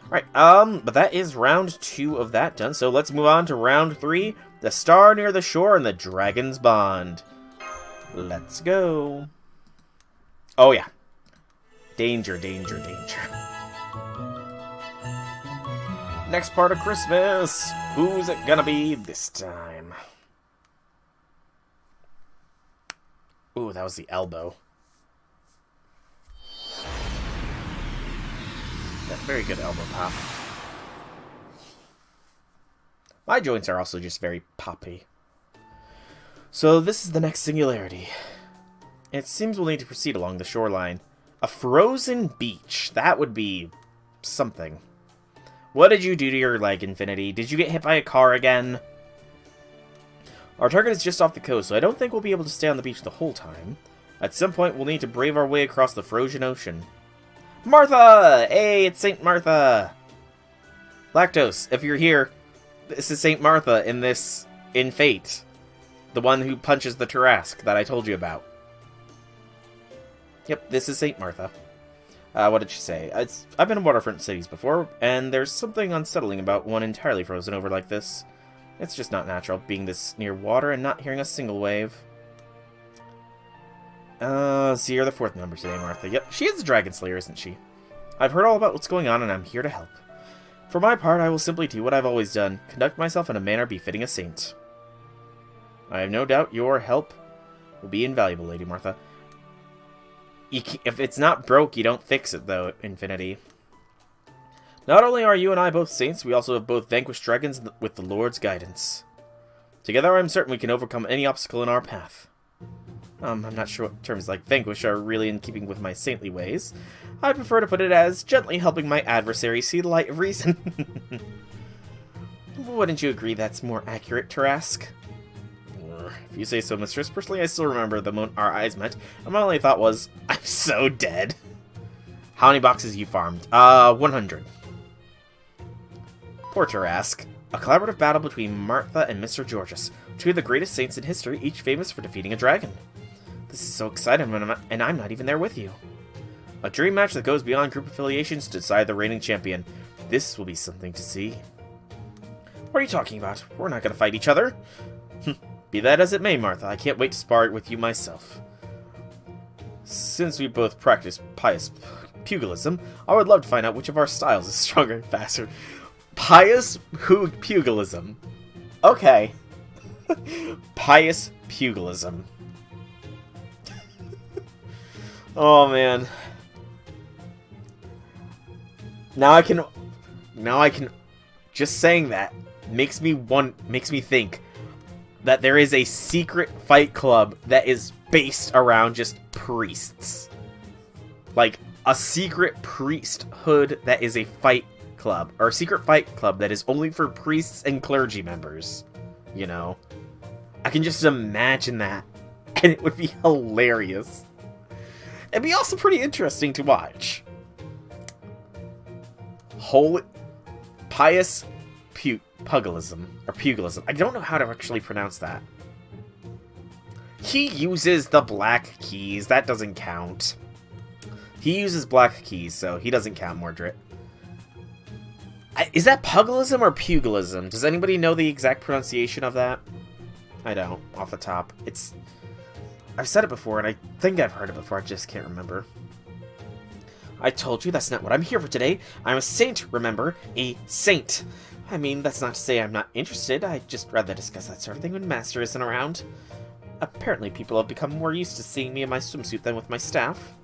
Alright, but that is round 2 of that done, so let's move on to round 3, the Star Near the Shore and the Dragon's Bond. Let's go. Oh yeah. Danger, danger, danger. Next part of Christmas. Who's it gonna be this time? Ooh, that was the elbow. Yeah, very good elbow pop. My joints are also just very poppy. So this is the next singularity. It seems we'll need to proceed along the shoreline. A frozen beach. That would be something. What did you do to your leg, Infinity? Did you get hit by a car again? Our target is just off the coast, so I don't think we'll be able to stay on the beach the whole time. At some point, we'll need to brave our way across the frozen ocean. Martha! Hey, it's Saint Martha! Lactose, if you're here, this is Saint Martha in Fate. The one who punches the Tarrasque that I told you about. Yep, this is Saint Martha. What did she say? I've been in waterfront cities before, and there's something unsettling about one entirely frozen over like this. It's just not natural, being this near water and not hearing a single wave. So you're the 4th member today, Martha. Yep, she is a Dragon Slayer, isn't she? I've heard all about what's going on, and I'm here to help. For my part, I will simply do what I've always done, conduct myself in a manner befitting a saint. I have no doubt your help will be invaluable, Lady Martha. If it's not broke, you don't fix it, though, Infinity. Not only are you and I both saints, we also have both vanquished dragons with the Lord's guidance. Together, I'm certain we can overcome any obstacle in our path. I'm not sure what terms like vanquish are really in keeping with my saintly ways. I prefer to put it as gently helping my adversary see the light of reason. Wouldn't you agree that's more accurate, Tarrasque? If you say so, mistress. Personally, I still remember the moment our eyes met, and my only thought was, I'm so dead. How many boxes you farmed? 100. Poor Tarrasque. A collaborative battle between Martha and Mr. Georges, two of the greatest saints in history, each famous for defeating a dragon. This is so exciting, and I'm not even there with you. A dream match that goes beyond group affiliations to decide the reigning champion. This will be something to see. What are you talking about? We're not going to fight each other. Be that as it may, Martha, I can't wait to spar with you myself. Since we both practice pious pugilism, I would love to find out which of our styles is stronger and faster. Pious pugilism. Okay. Pious pugilism. Oh man. Now I can just saying that makes me think that there is a secret fight club that is based around just priests. Like a secret priesthood that is a fight club, or a secret fight club that is only for priests and clergy members. You know? I can just imagine that, and it would be hilarious. It'd be also pretty interesting to watch. Holy... Pious pugilism. Or pugilism. I don't know how to actually pronounce that. He uses the black keys. That doesn't count. He uses black keys, so he doesn't count, Mordred. Is that pugilism or pugilism? Does anybody know the exact pronunciation of that? I don't, off the top. I've said it before, and I think I've heard it before, I just can't remember. I told you that's not what I'm here for today. I'm a saint, remember? A saint. I mean, that's not to say I'm not interested. I'd just rather discuss that sort of thing when Master isn't around. Apparently, people have become more used to seeing me in my swimsuit than with my staff.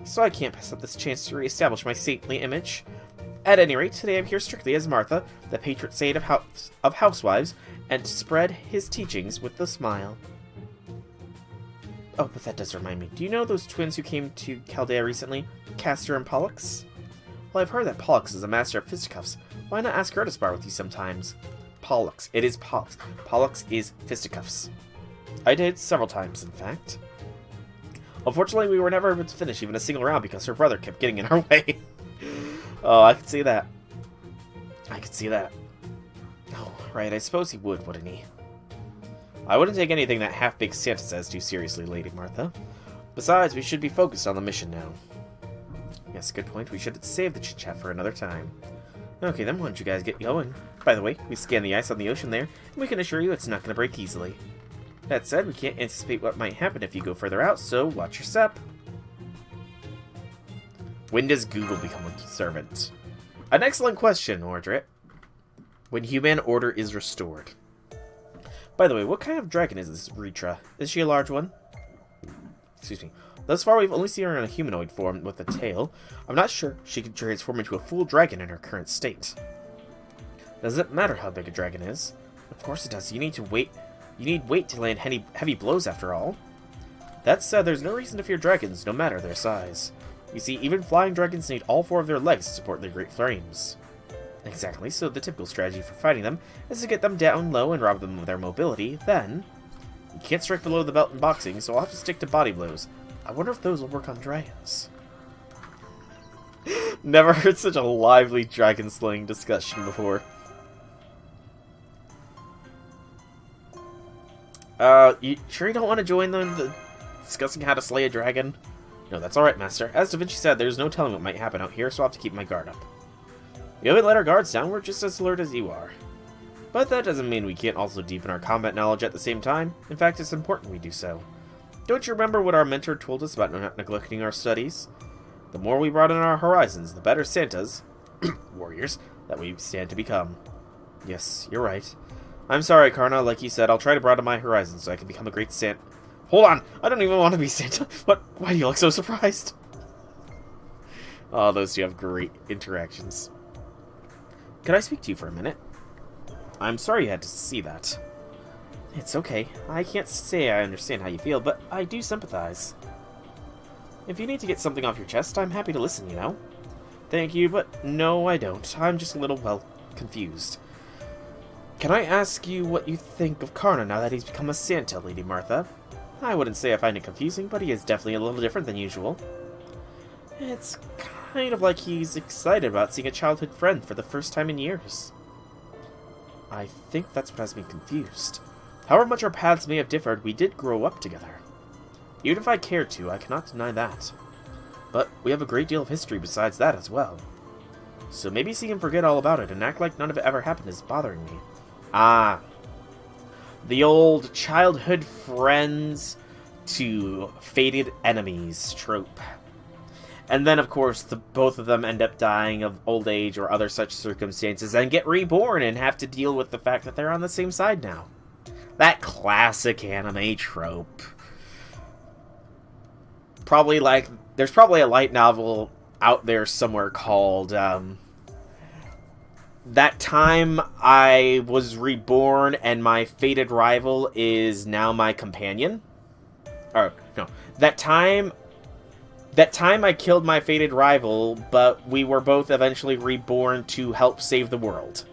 So I can't pass up this chance to re-establish my saintly image. At any rate, today I'm here strictly as Martha, the patron saint of housewives, and to spread his teachings with a smile. Oh, but that does remind me. Do you know those twins who came to Chaldea recently? Castor and Pollux? Well, I've heard that Pollux is a master of fisticuffs. Why not ask her to spar with you sometimes? Pollux. It is Pollux. Pollux is fisticuffs. I did, several times, in fact. Unfortunately, we were never able to finish even a single round because her brother kept getting in our way. Oh, I could see that. I could see that. Oh, right, I suppose he would, wouldn't he? I wouldn't take anything that half-baked Santa says too seriously, Lady Martha. Besides, we should be focused on the mission now. Yes, good point. We should save the chit-chat for another time. Okay, then why don't you guys get going? By the way, we scanned the ice on the ocean there, and we can assure you it's not going to break easily. That said, we can't anticipate what might happen if you go further out, so watch your step. When does Google become a servant? An excellent question, Mordred. When human order is restored. By the way, what kind of dragon is this Ritra? Is she a large one? Excuse me. Thus far, we've only seen her in a humanoid form with a tail. I'm not sure she could transform into a full dragon in her current state. Does it matter how big a dragon is? Of course it does. You need weight to land heavy blows after all. That said, there's no reason to fear dragons, no matter their size. You see, even flying dragons need all four of their legs to support their great frames. Exactly, so the typical strategy for fighting them is to get them down low and rob them of their mobility, then... You can't strike below the belt in boxing, so I'll have to stick to body blows. I wonder if those will work on dragons. Never heard such a lively dragon-slaying discussion before. You sure you don't want to join them in discussing how to slay a dragon? No, that's alright, Master. As Da Vinci said, there's no telling what might happen out here, so I'll have to keep my guard up. We haven't let our guards down, we're just as alert as you are. But that doesn't mean we can't also deepen our combat knowledge at the same time. In fact, it's important we do so. Don't you remember what our mentor told us about not neglecting our studies? The more we broaden our horizons, the better Santas, warriors, that we stand to become. Yes, you're right. I'm sorry, Karna. Like you said, I'll try to broaden my horizons so I can become a great Santa. Hold on! I don't even want to be Santa. What? Why do you look so surprised? Oh, those two have great interactions. Can I speak to you for a minute? I'm sorry you had to see that. It's okay. I can't say I understand how you feel, but I do sympathize. If you need to get something off your chest, I'm happy to listen, you know? Thank you, but no, I don't. I'm just a little, well, confused. Can I ask you what you think of Karna now that he's become a Santa, Lady Martha? I wouldn't say I find it confusing, but he is definitely a little different than usual. It's kind of like he's excited about seeing a childhood friend for the first time in years. I think that's what has me confused. However much our paths may have differed, we did grow up together. Even if I cared to, I cannot deny that. But we have a great deal of history besides that as well. So maybe see him forget all about it and act like none of it ever happened is bothering me. Ah. The old childhood friends to fated enemies trope. And then, of course, both of them end up dying of old age or other such circumstances and get reborn and have to deal with the fact that they're on the same side now. That classic anime trope. Probably like, there's probably a light novel out there somewhere called, That Time I Was Reborn and My Fated Rival Is Now My Companion. Or, no. That time I killed my fated rival, but we were both eventually reborn to help save the world.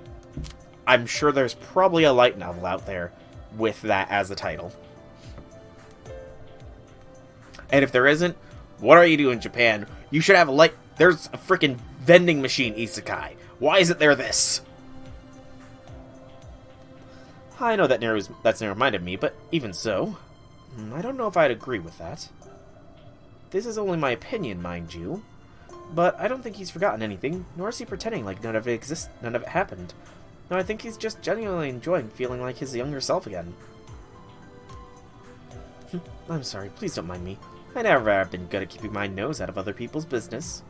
I'm sure there's probably a light novel out there with that as the title. And if there isn't, what are you doing, Japan? You should have a light... There's a freaking vending machine isekai. Why isn't there this? I know that's narrow-minded me, but even so, I don't know if I'd agree with that. This is only my opinion, mind you, but I don't think he's forgotten anything, nor is he pretending like none of it happened. No, I think he's just genuinely enjoying feeling like his younger self again. I'm sorry, please don't mind me. I never have been good at keeping my nose out of other people's business.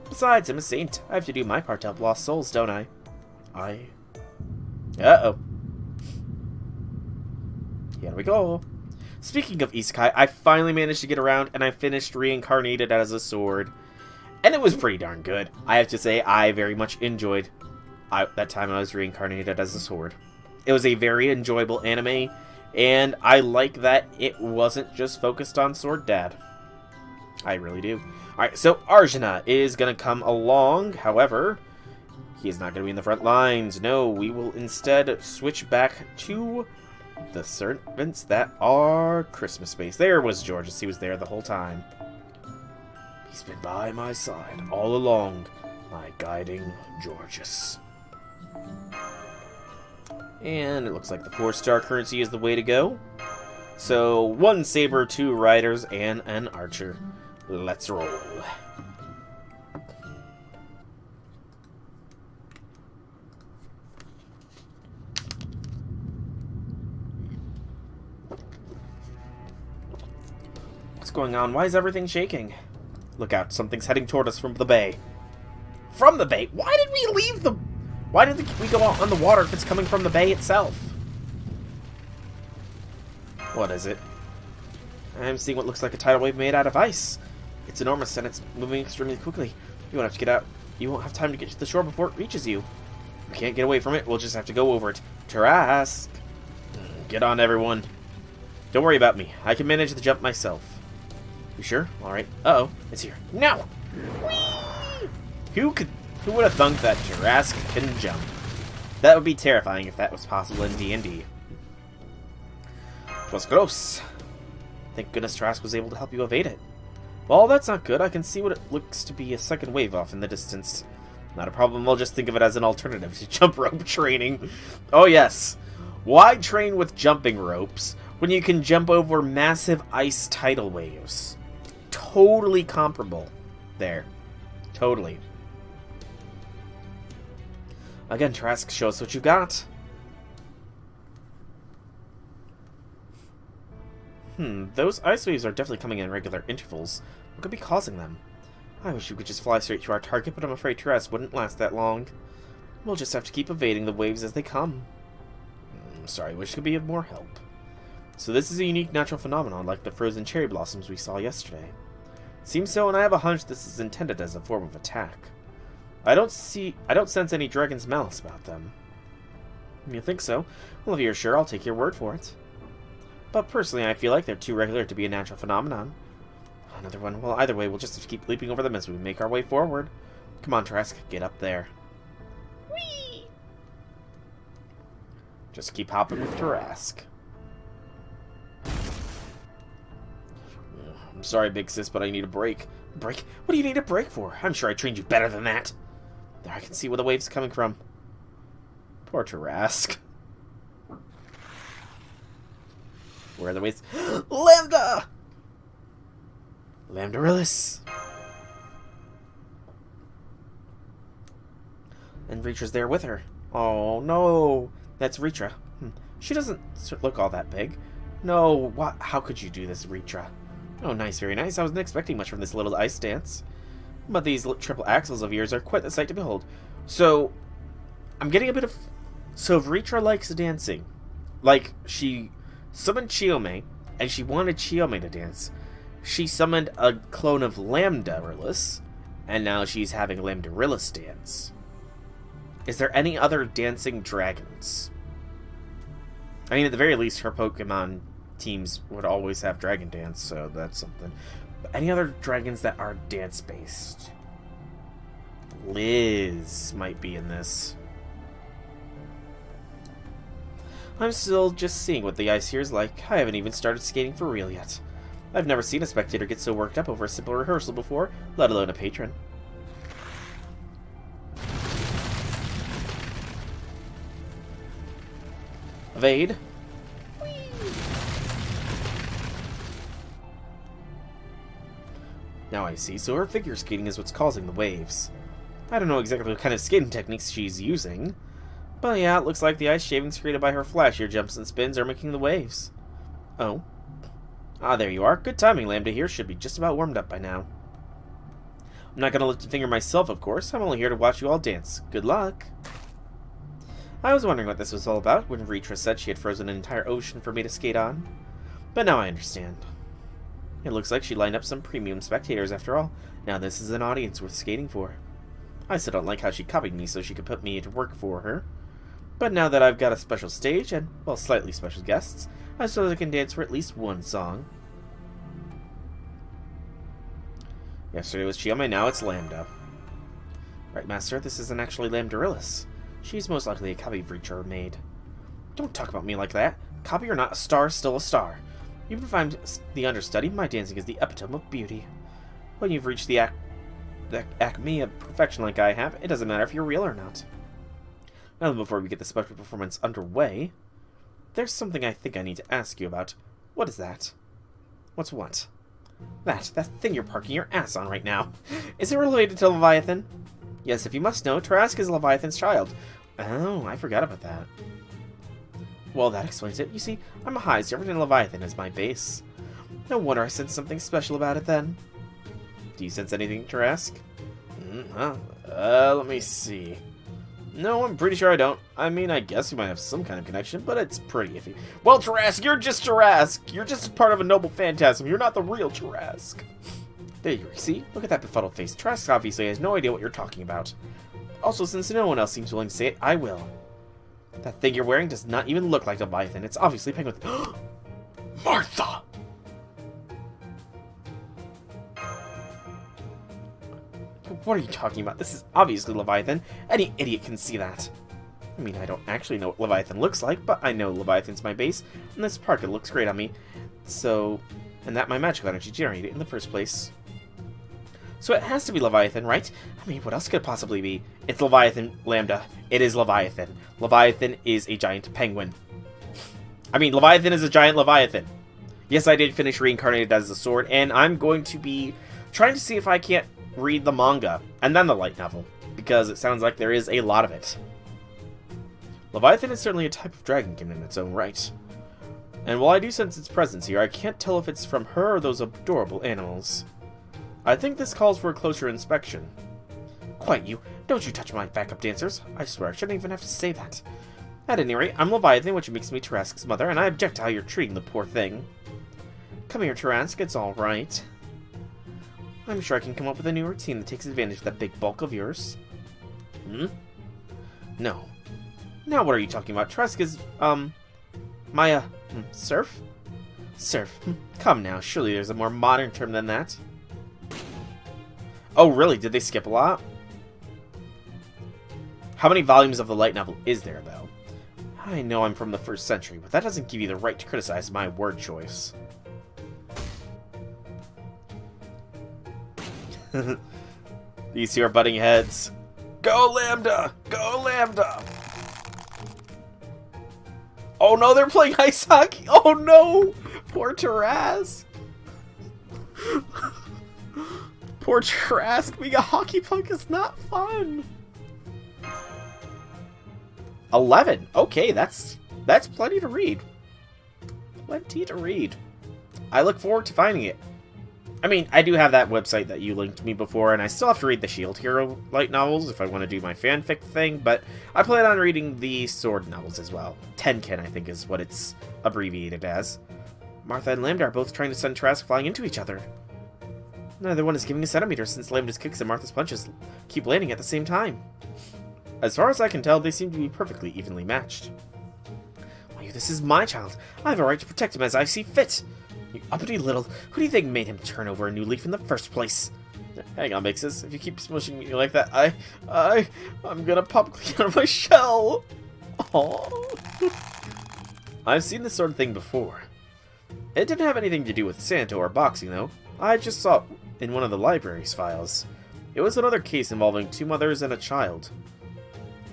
Besides, I'm a saint. I have to do my part to help lost souls, don't I? Uh-oh. Here we go. Speaking of isekai, I finally managed to get around, and I finished Reincarnated as a Sword. And it was pretty darn good. I have to say, I very much enjoyed that time I was Reincarnated as a Sword. It was a very enjoyable anime, and I like that it wasn't just focused on Sword Dad. I really do. Alright, so Arjuna is going to come along. However, he is not going to be in the front lines. No, we will instead switch back to the servants that are Christmas space. There was Georges. He was there the whole time. He's been by my side all along, my guiding Georges. And it looks like the 4-star currency is the way to go. So, 1 saber, 2 riders, and an archer. Let's roll. What's going on? Why is everything shaking? Look out, something's heading toward us from the bay. From the bay? Why did we leave the... Why did we go out on the water if it's coming from the bay itself? What is it? I'm seeing what looks like a tidal wave made out of ice. It's enormous and it's moving extremely quickly. You won't have to get out. You won't have time to get to the shore before it reaches you. We can't get away from it. We'll just have to go over it. Tarask! Get on, everyone. Don't worry about me. I can manage the jump myself. You sure? Alright. Uh-oh. It's here. Now! Whee! Who would have thunk that Tarask can jump? That would be terrifying if that was possible in D&D. It was gross. Thank goodness Tarask was able to help you evade it. Well, that's not good. I can see what it looks to be a second wave off in the distance. Not a problem. I'll just think of it as an alternative to jump rope training. Oh, yes. Why train with jumping ropes when you can jump over massive ice tidal waves? Totally comparable. There. Totally. Again, Tarask, show us what you got. Those ice waves are definitely coming in regular intervals. What could be causing them? I wish you could just fly straight to our target, but I'm afraid Tarask wouldn't last that long. We'll just have to keep evading the waves as they come. Sorry, wish could be of more help. So this is a unique natural phenomenon like the frozen cherry blossoms we saw yesterday. Seems so, and I have a hunch this is intended as a form of attack. I don't sense any dragon's malice about them. You think so? Well, if you're sure, I'll take your word for it. But personally, I feel like they're too regular to be a natural phenomenon. Another one. Well, either way, we'll just have to keep leaping over them as we make our way forward. Come on, Tarask, get up there. Whee! Just keep hopping with Tarask. I'm sorry, big sis, but I need a break. Break? What do you need a break for? I'm sure I trained you better than that. There, I can see where the wave's coming from. Poor Tarask. Where are the waves? Lambda! Lambdarillis! And Ritra's there with her. Oh, no. That's Ritra. She doesn't look all that big. No, what? How could you do this, Ritra? Oh, nice, very nice. I wasn't expecting much from this little ice dance. But these triple axles of yours are quite the sight to behold. So, I'm getting a bit of... So, if Ritra likes dancing, like, she summoned Chiome, and she wanted Chiome to dance, she summoned a clone of Lambdarillis, and now she's having Lambdarillis dance. Is there any other dancing dragons? I mean, at the very least, her Pokemon teams would always have Dragon Dance, so that's something. But any other dragons that are dance-based? Liz might be in this. I'm still just seeing what the ice here is like. I haven't even started skating for real yet. I've never seen a spectator get so worked up over a simple rehearsal before, let alone a patron. Evade. Now I see, so her figure skating is what's causing the waves. I don't know exactly what kind of skating techniques she's using, but yeah, it looks like the ice shavings created by her flashier jumps and spins are making the waves. Oh. Ah, there you are. Good timing, Lambda here. Should be just about warmed up by now. I'm not gonna lift a finger myself, of course. I'm only here to watch you all dance. Good luck. I was wondering what this was all about when Ritra said she had frozen an entire ocean for me to skate on. But now I understand. It looks like she lined up some premium spectators after all. Now this is an audience worth skating for. I still don't like how she copied me so she could put me to work for her. But now that I've got a special stage and, well, slightly special guests, I suppose I can dance for at least one song. Yesterday was Chiome, now it's Lambda. Right, Master, this isn't actually Lambdarillis. She's most likely a copy of Ritra made. Don't talk about me like that. Copy or not, a star is still a star. Even if I'm the understudy, my dancing is the epitome of beauty. When you've reached the acme of perfection like I have, it doesn't matter if you're real or not. Now, before we get the special performance underway, there's something I think I need to ask you about. What is that? What's what? That thing you're parking your ass on right now. Is it related to Leviathan? Yes, if you must know, Trask is Leviathan's child. Oh, I forgot about that. Well, that explains it. You see, I'm a high servant and Leviathan is my base. No wonder I sense something special about it then. Do you sense anything, Trask? Let me see. No, I'm pretty sure I don't. I mean, I guess we might have some kind of connection, but it's pretty iffy. Well, Trask, you're just Trask. You're just part of a noble phantasm. You're not the real Trask. There you are. See? Look at that befuddled face. Trask obviously has no idea what you're talking about. Also, since no one else seems willing to say it, I will. That thing you're wearing does not even look like a Leviathan. It's obviously Penguin. Martha! What are you talking about? This is obviously Leviathan. Any idiot can see that. I mean, I don't actually know what Leviathan looks like, but I know Leviathan's my base, and this parka looks great on me. So, and that my magical energy generated in the first place. So it has to be Leviathan, right? I mean, what else could it possibly be? It's Leviathan, Lambda. It is Leviathan. Leviathan is a giant penguin. I mean, Leviathan is a giant Leviathan. Yes, I did finish Reincarnated as a Sword, and I'm going to be trying to see if I can't read the manga, and then the light novel, because it sounds like there is a lot of it. Leviathan is certainly a type of dragonkin in its own right. And while I do sense its presence here, I can't tell if it's from her or those adorable animals. I think this calls for a closer inspection. Quiet you. Don't you touch my backup dancers. I swear I shouldn't even have to say that. At any rate, I'm Leviathan, which makes me Tarask's mother, and I object to how you're treating the poor thing. Come here, Tarask. It's all right. I'm sure I can come up with a new routine that takes advantage of that big bulk of yours. No. Now what are you talking about? Tarask is, serf? Serf. Come now, surely there's a more modern term than that. Oh, really? Did they skip a lot? How many volumes of the light novel is there, though? I know I'm from the 1st century, but that doesn't give you the right to criticize my word choice. These two are butting heads. Go, Lambda! Go, Lambda! Oh no, they're playing ice hockey! Oh no! Poor Tarask! Poor Tarask, being a hockey punk is not fun! 11. Okay, that's plenty to read. Plenty to read. I look forward to finding it. I mean, I do have that website that you linked me before, and I still have to read the Shield Hero light novels if I want to do my fanfic thing, but I plan on reading the sword novels as well. Tenkin, I think, is what it's abbreviated as. Martha and Lambda are both trying to send Tarask flying into each other. Neither one is giving a centimeter since Lambda's kicks and Martha's punches keep landing at the same time. As far as I can tell, they seem to be perfectly evenly matched. Why, this is my child. I have a right to protect him as I see fit. You uppity little... Who do you think made him turn over a new leaf in the first place? Hang on, Mixes. If you keep smushing me like that, I'm gonna pop clean out of my shell. Aww. I've seen this sort of thing before. It didn't have anything to do with Santa or boxing, though. I just saw it in one of the library's files. It was another case involving two mothers and a child.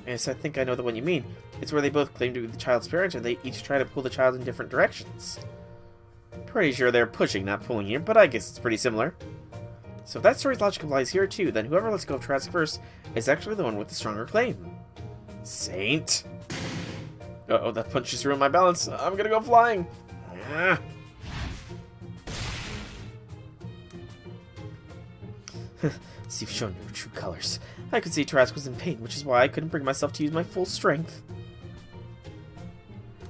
Yes, I think I know the one you mean. It's where they both claim to be the child's parents, and they each try to pull the child in different directions. Pretty sure they're pushing, not pulling here, but I guess it's pretty similar. So if that story's logic applies here too, then whoever lets go of Tarask first is actually the one with the stronger claim. Saint! Uh-oh, that punch just ruined my balance. I'm gonna go flying! Ah. So you've shown your true colors. I could see Tarask was in pain, which is why I couldn't bring myself to use my full strength.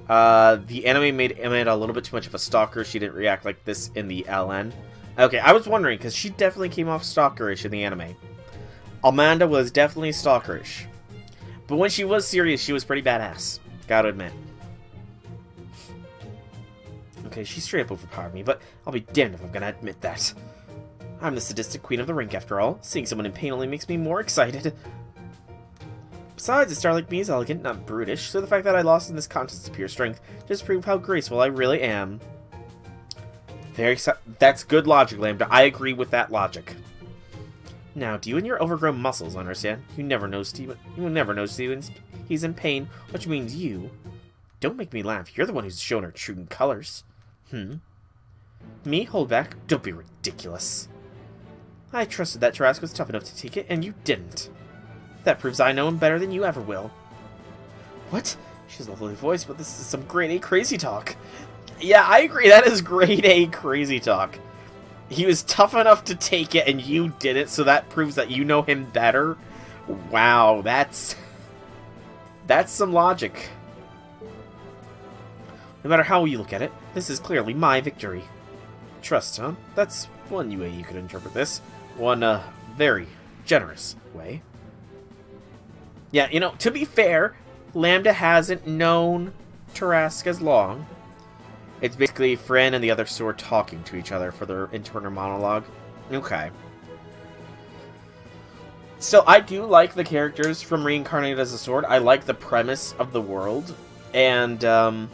The anime made Amanda a little bit too much of a stalker. She didn't react like this in the LN. Okay, I was wondering, because she definitely came off stalkerish in the anime. Amanda was definitely stalkerish. But when she was serious, she was pretty badass. Gotta admit. Okay, she straight up overpowered me, but I'll be damned if I'm gonna admit that. I'm the sadistic queen of the rink, after all. Seeing someone in pain only makes me more excited. Besides, a star like me is elegant, not brutish, so the fact that I lost in this contest of pure strength just proves how graceful I really am. That's good logic, Lambda. I agree with that logic. Now, do you and your overgrown muscles understand? You never know Steven. He's in pain, which means you. Don't make me laugh. You're the one who's shown her true colors. Me? Hold back? Don't be ridiculous. I trusted that Tarask was tough enough to take it, and you didn't. That proves I know him better than you ever will. What? She has a lovely voice, but this is some grade A crazy talk. Yeah, I agree. That is grade A crazy talk. He was tough enough to take it, and you didn't, so that proves that you know him better. Wow, that's some logic. No matter how you look at it, this is clearly my victory. Trust, huh? That's one way you could interpret this. One, very generous way. Yeah, you know, to be fair, Lambda hasn't known Tarask as long. It's basically Fran and the other sword talking to each other for their internal monologue. Okay. So I do like the characters from Reincarnated as a Sword. I like the premise of the world. And, yeah,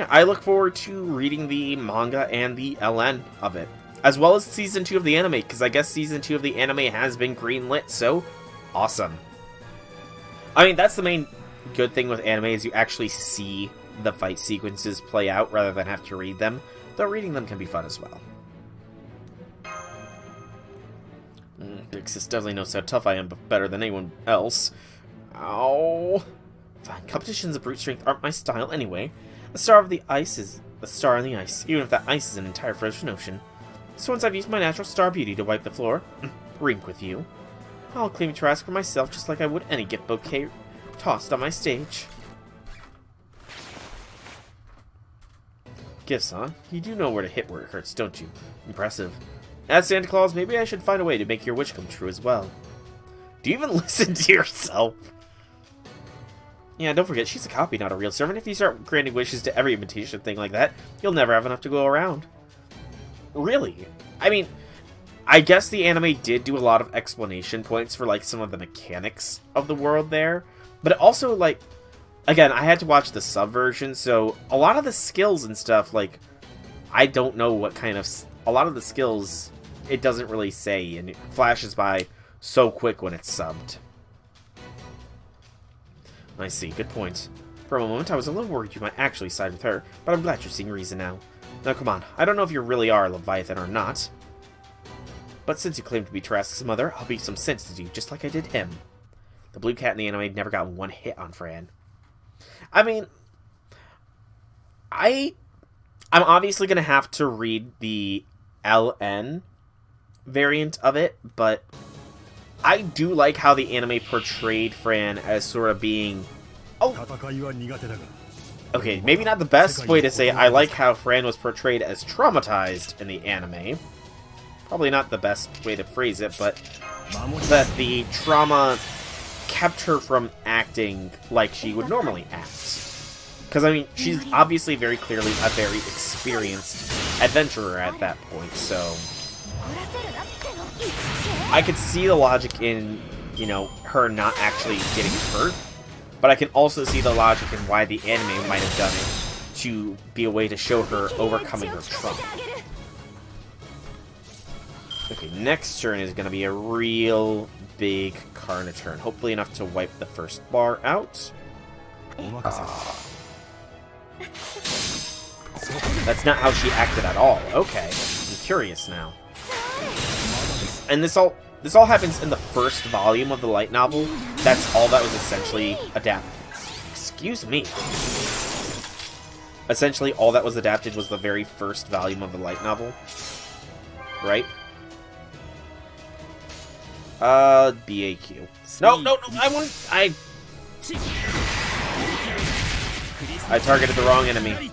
I look forward to reading the manga and the LN of it. As well as Season 2 of the anime, because I guess Season 2 of the anime has been greenlit, so awesome. I mean, that's the main good thing with anime, is you actually see the fight sequences play out rather than have to read them, though reading them can be fun as well. Big Sis definitely knows how tough I am, but better than anyone else. Ow. Fine, competitions of brute strength aren't my style anyway. The star of the ice is the star on the ice, even if that ice is an entire frozen ocean. So once I've used my natural star beauty to wipe the floor, rink with you, I'll claim Tarask for myself just like I would any gift bouquet tossed on my stage. Gifts, huh? You do know where to hit where it hurts, don't you? Impressive. As Santa Claus, maybe I should find a way to make your wish come true as well. Do you even listen to yourself? Yeah, don't forget, she's a copy, not a real servant. If you start granting wishes to every imitation thing like that, you'll never have enough to go around. Really? I mean, I guess the anime did do a lot of explanation points for, like, some of the mechanics of the world there. But it also, like, again, I had to watch the sub version, so a lot of the skills and stuff, like, I don't know what kind of... A lot of the skills, it doesn't really say, and it flashes by so quick when it's subbed. I see, good point. For a moment, I was a little worried you might actually side with her, but I'm glad you're seeing reason now. Now come on, I don't know if you really are Leviathan or not, but since you claim to be Tarask's mother, I'll beat some sense to you, just like I did him. The blue cat in the anime never got one hit on Fran. I mean, I'm obviously going to have to read the LN variant of it, but I do like how the anime portrayed Fran as sort of being... Oh! Okay, maybe not the best way to say it. I like how Fran was portrayed as traumatized in the anime. Probably not the best way to phrase it, but that the trauma kept her from acting like she would normally act. Because, I mean, she's obviously very clearly a very experienced adventurer at that point, so... I could see the logic in, you know, her not actually getting hurt, but I can also see the logic in why the anime might have done it to be a way to show her overcoming her trauma. Okay, next turn is going to be a real big Karna turn. Hopefully enough to wipe the first bar out. That's not how she acted at all. Okay, I'm curious now. And this all happens in the first volume of the light novel. That's all that was essentially adapted. Excuse me. Essentially, all that was adapted was the very first volume of the light novel. Right? BAQ. No, I targeted the wrong enemy.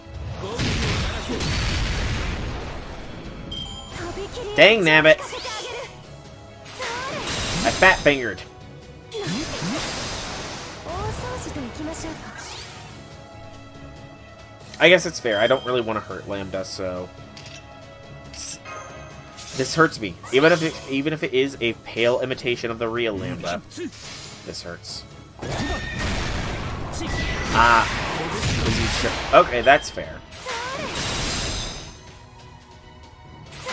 Dang nabbit! I fat-fingered. I guess it's fair. I don't really want to hurt Lambda, so... This hurts me. Even if it is a pale imitation of the real Lambda. This hurts. Okay, that's fair.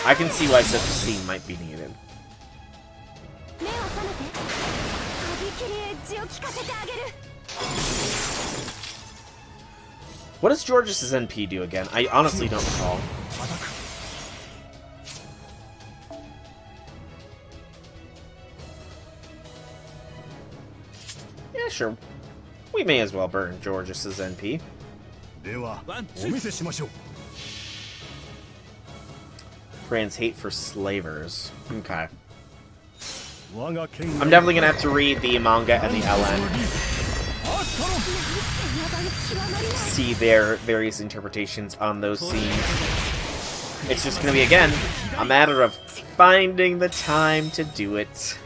I can see why such a scene might be needed. What does Georges' NP do again? I honestly don't recall. Yeah, sure. We may as well burn Georges' NP. Fran's hate for slavers. Okay. I'm definitely gonna have to read the manga and the LN. See their various interpretations on those scenes. It's just gonna be, again, a matter of finding the time to do it.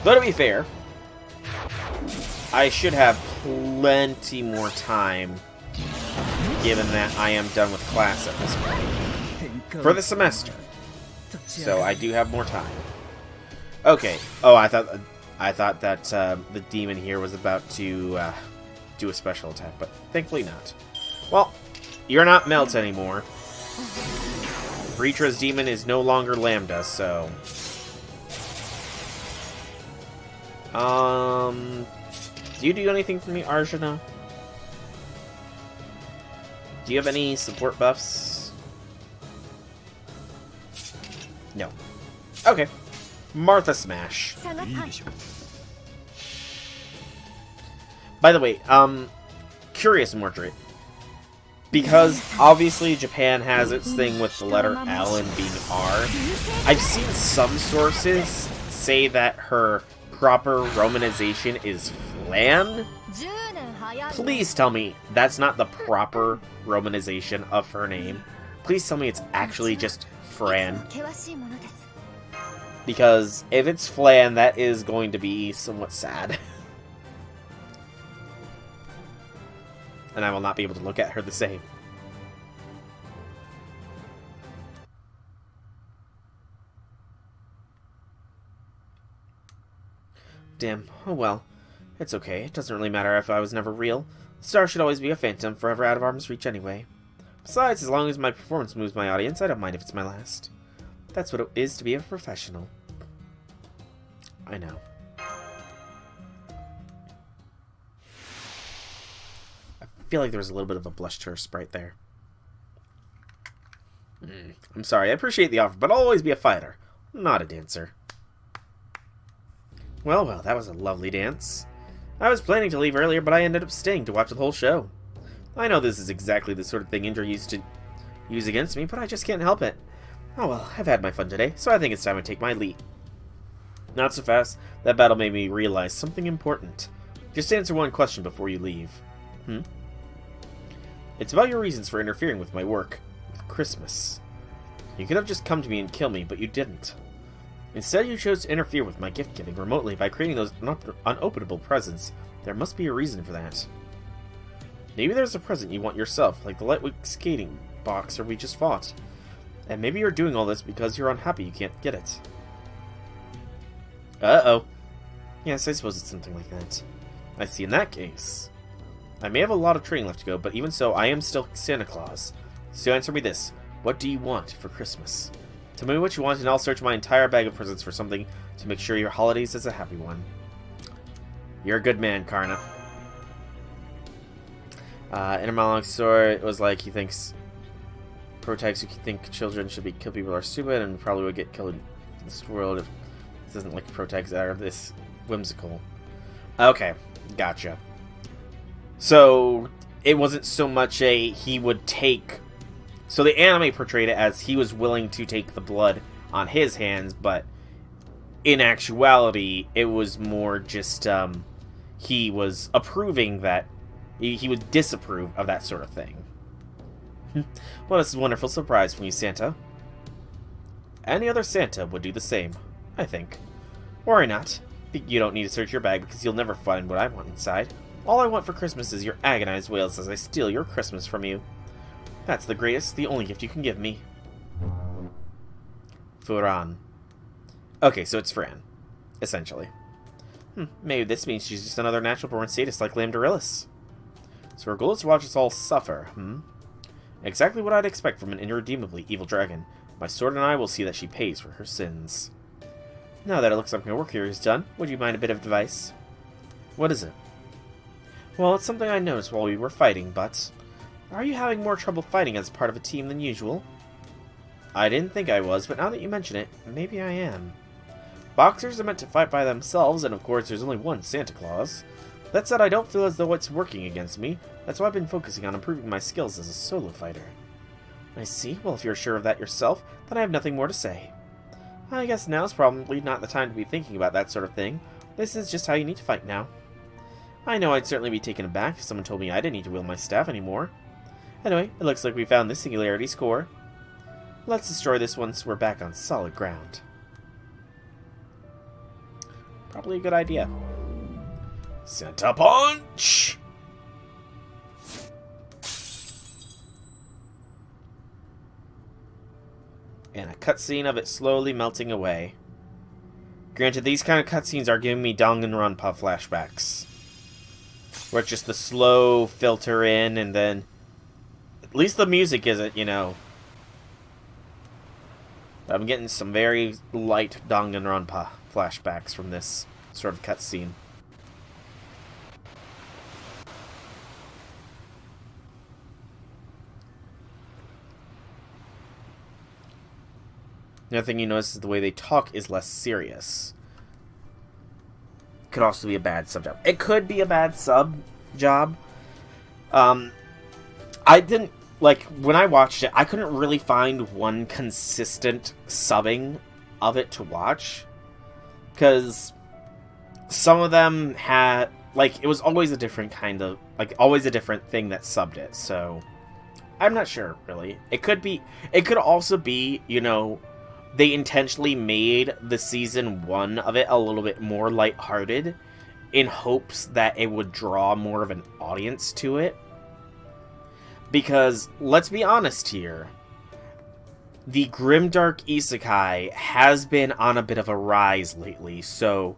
Though, to be fair, I should have plenty more time, given that I am done with class at this point. For the semester. So I do have more time. Okay. Oh, I thought that the demon here was about to do a special attack, but thankfully not. Well, you're not Melt anymore. Ritra's demon is no longer Lambda, so... Do you do anything for me, Arjuna? Do you have any support buffs? No. Okay. Martha Smash. By the way, curious, Mordred. Because, obviously, Japan has its thing with the letter L and being R. I've seen some sources say that her proper romanization is Flan? Please tell me that's not the proper romanization of her name. Please tell me it's actually just Fran. Because if it's Flan, that is going to be somewhat sad. And I will not be able to look at her the same. Damn. Oh well. It's okay. It doesn't really matter if I was never real. The star should always be a phantom, forever out of arm's reach anyway. Besides, as long as my performance moves my audience, I don't mind if it's my last. That's what it is to be a professional. I know. feel like there was a little bit of a blush to her sprite there. I'm sorry, I appreciate the offer, but I'll always be a fighter, not a dancer. Well, that was a lovely dance. I was planning to leave earlier, but I ended up staying to watch the whole show. I know this is exactly the sort of thing Indra used to use against me, but I just can't help it. Oh well, I've had my fun today, so I think it's time to take my leave. Not so fast. That battle made me realize something important. Just answer one question before you leave. It's about your reasons for interfering with my work. With Christmas. You could have just come to me and kill me, but you didn't. Instead, you chose to interfere with my gift-giving remotely by creating those unopenable presents. There must be a reason for that. Maybe there's a present you want yourself, like the lightweight skating box we just fought. And maybe you're doing all this because you're unhappy you can't get it. Uh-oh. Yes, I suppose it's something like that. I see. In that case, I may have a lot of training left to go, but even so, I am still Santa Claus. So answer me this. What do you want for Christmas? Tell me what you want and I'll search my entire bag of presents for something to make sure your holidays is a happy one. You're a good man, Karna. In a monologue story, it was like he thinks protags who think children should be kill people are stupid and probably would get killed in this world if it doesn't like protags that are this whimsical. Okay, gotcha. So it wasn't so much he would take. So the anime portrayed it as he was willing to take the blood on his hands, but in actuality, it was more just he was approving that. He would disapprove of that sort of thing. Well, this is a wonderful surprise from you, Santa. Any other Santa would do the same, I think. Worry not. You don't need to search your bag because you'll never find what I want inside. All I want for Christmas is your agonized wails as I steal your Christmas from you. That's the greatest, the only gift you can give me. Furan. Okay, so it's Fran, essentially. Maybe this means she's just another natural-born sadist like Lambdarillis. So her goal is to watch us all suffer, Exactly what I'd expect from an irredeemably evil dragon. My sword and I will see that she pays for her sins. Now that it looks like my work here is done, would you mind a bit of advice? What is it? Well, it's something I noticed while we were fighting, but... Are you having more trouble fighting as part of a team than usual? I didn't think I was, but now that you mention it, maybe I am. Boxers are meant to fight by themselves, and of course there's only one Santa Claus. That said, I don't feel as though it's working against me. That's why I've been focusing on improving my skills as a solo fighter. I see. Well, if you're sure of that yourself, then I have nothing more to say. I guess now's probably not the time to be thinking about that sort of thing. This is just how you need to fight now. I know I'd certainly be taken aback if someone told me I didn't need to wield my staff anymore. Anyway, it looks like we found this singularity score. Let's destroy this once we're back on solid ground. Probably a good idea. Santa Punch! And a cutscene of it slowly melting away. Granted, these kind of cutscenes are giving me Danganronpa flashbacks. Where it's just the slow filter in and then... At least the music isn't, you know... I'm getting some very light Danganronpa flashbacks from this sort of cutscene. Another thing you notice is the way they talk is less serious. Could also be a bad sub job. It could be a bad sub job. I didn't, like, when I watched it, I couldn't really find one consistent subbing of it to watch. Because some of them had, like, it was always a different kind of, like, always a different thing that subbed it. So, I'm not sure, really. It could also be, you know, they intentionally made the season 1 of it a little bit more lighthearted in hopes that it would draw more of an audience to it. Because, let's be honest here, the grimdark isekai has been on a bit of a rise lately, so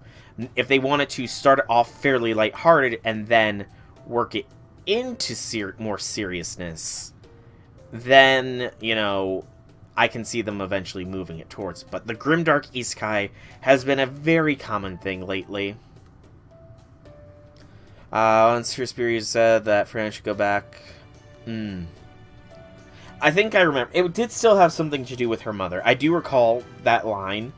if they wanted to start it off fairly lighthearted and then work it into more seriousness, then, you know, I can see them eventually moving it towards. But the grimdark isekai has been a very common thing lately. Once her spirit said that Fran should go back. I think I remember. It did still have something to do with her mother. I do recall that line.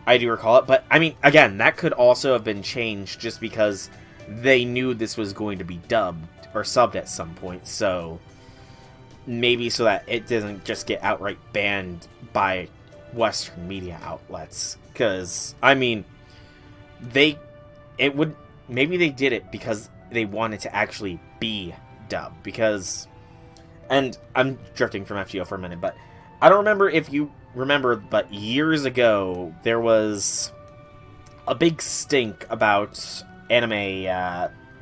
I do recall it, but, I mean, again, that could also have been changed just because they knew this was going to be dubbed or subbed at some point, so maybe so that it doesn't just get outright banned by Western media outlets. Because, I mean, maybe they did it because they wanted to actually be dubbed, because, and I'm drifting from FGO for a minute, but I don't remember if you remember, but years ago, there was a big stink about anime,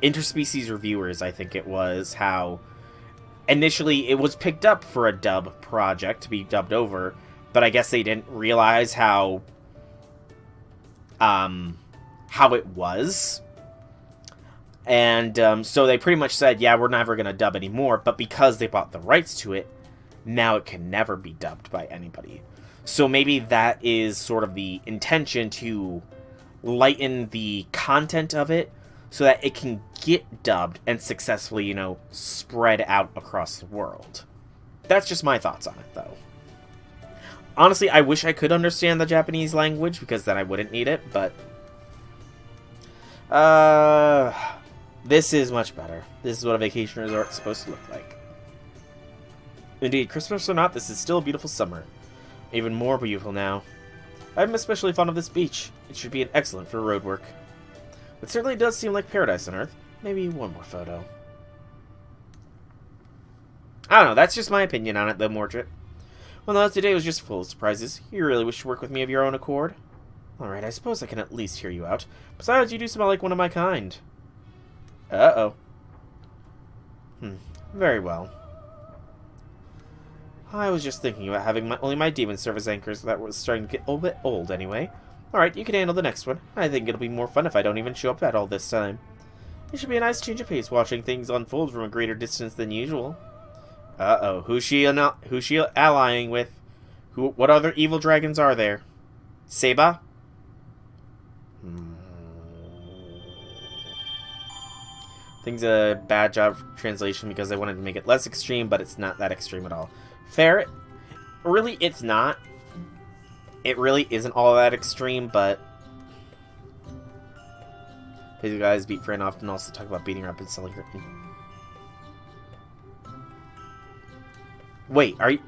interspecies reviewers, I think it was, how initially it was picked up for a dub project to be dubbed over, but I guess they didn't realize how it was. And so they pretty much said, yeah, we're never going to dub anymore, but because they bought the rights to it, now it can never be dubbed by anybody. So maybe that is sort of the intention, to lighten the content of it so that it can get dubbed and successfully, you know, spread out across the world. That's just my thoughts on it, though. Honestly, I wish I could understand the Japanese language, because then I wouldn't need it, but this is much better. This is what a vacation resort is supposed to look like. Indeed, Christmas or not, this is still a beautiful summer. Even more beautiful now. I'm especially fond of this beach. It should be excellent for road work. It certainly does seem like paradise on Earth. Maybe one more photo. I don't know, that's just my opinion on it, though, Mordred. Well, no, today was just full of surprises. You really wish to work with me of your own accord? Alright, I suppose I can at least hear you out. Besides, you do smell like one of my kind. Uh-oh. Very well. I was just thinking about having only my demons serve as anchors. That was starting to get a little bit old anyway. Alright, you can handle the next one. I think it'll be more fun if I don't even show up at all this time. It should be a nice change of pace watching things unfold from a greater distance than usual. Uh-oh, who's she allying with? What other evil dragons are there? Seba? I think it's a bad job of translation because I wanted to make it less extreme, but it's not that extreme at all. Fair? Really, it's not. It really isn't all that extreme, but these guys beat Fran often also talk about beating her up and selling her. Wait, are you...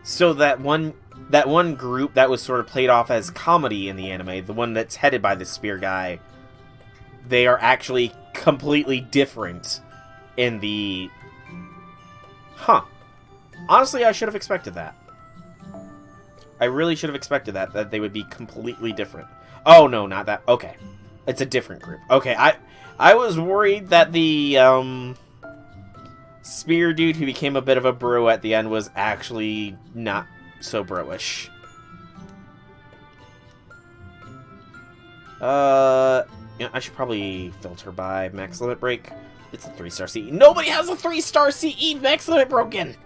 So that one group that was sort of played off as comedy in the anime, the one that's headed by the spear guy, they are actually completely different in the... Huh. Honestly, I should have expected that. I really should have expected that they would be completely different. Oh, no, not that. Okay. It's a different group. Okay, I was worried that the, spear dude who became a bit of a bro at the end was actually not so bro-ish. Yeah, I should probably filter by max limit break. It's a 3-star CE. Nobody has a 3-star CE max limit broken!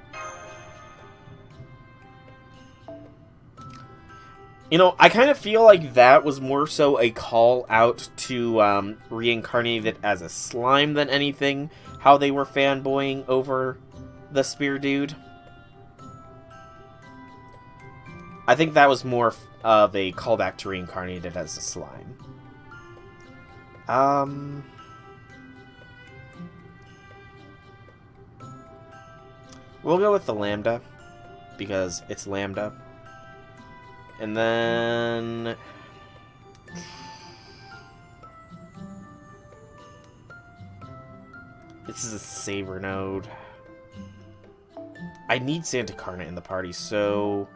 You know, I kind of feel like that was more so a call out to reincarnate it as a slime than anything. How they were fanboying over the spear dude. I think that was more of a callback to reincarnate it as a slime. We'll go with the Lambda, because it's Lambda. And then... this is a Saber node. I need Santa Carna in the party, so...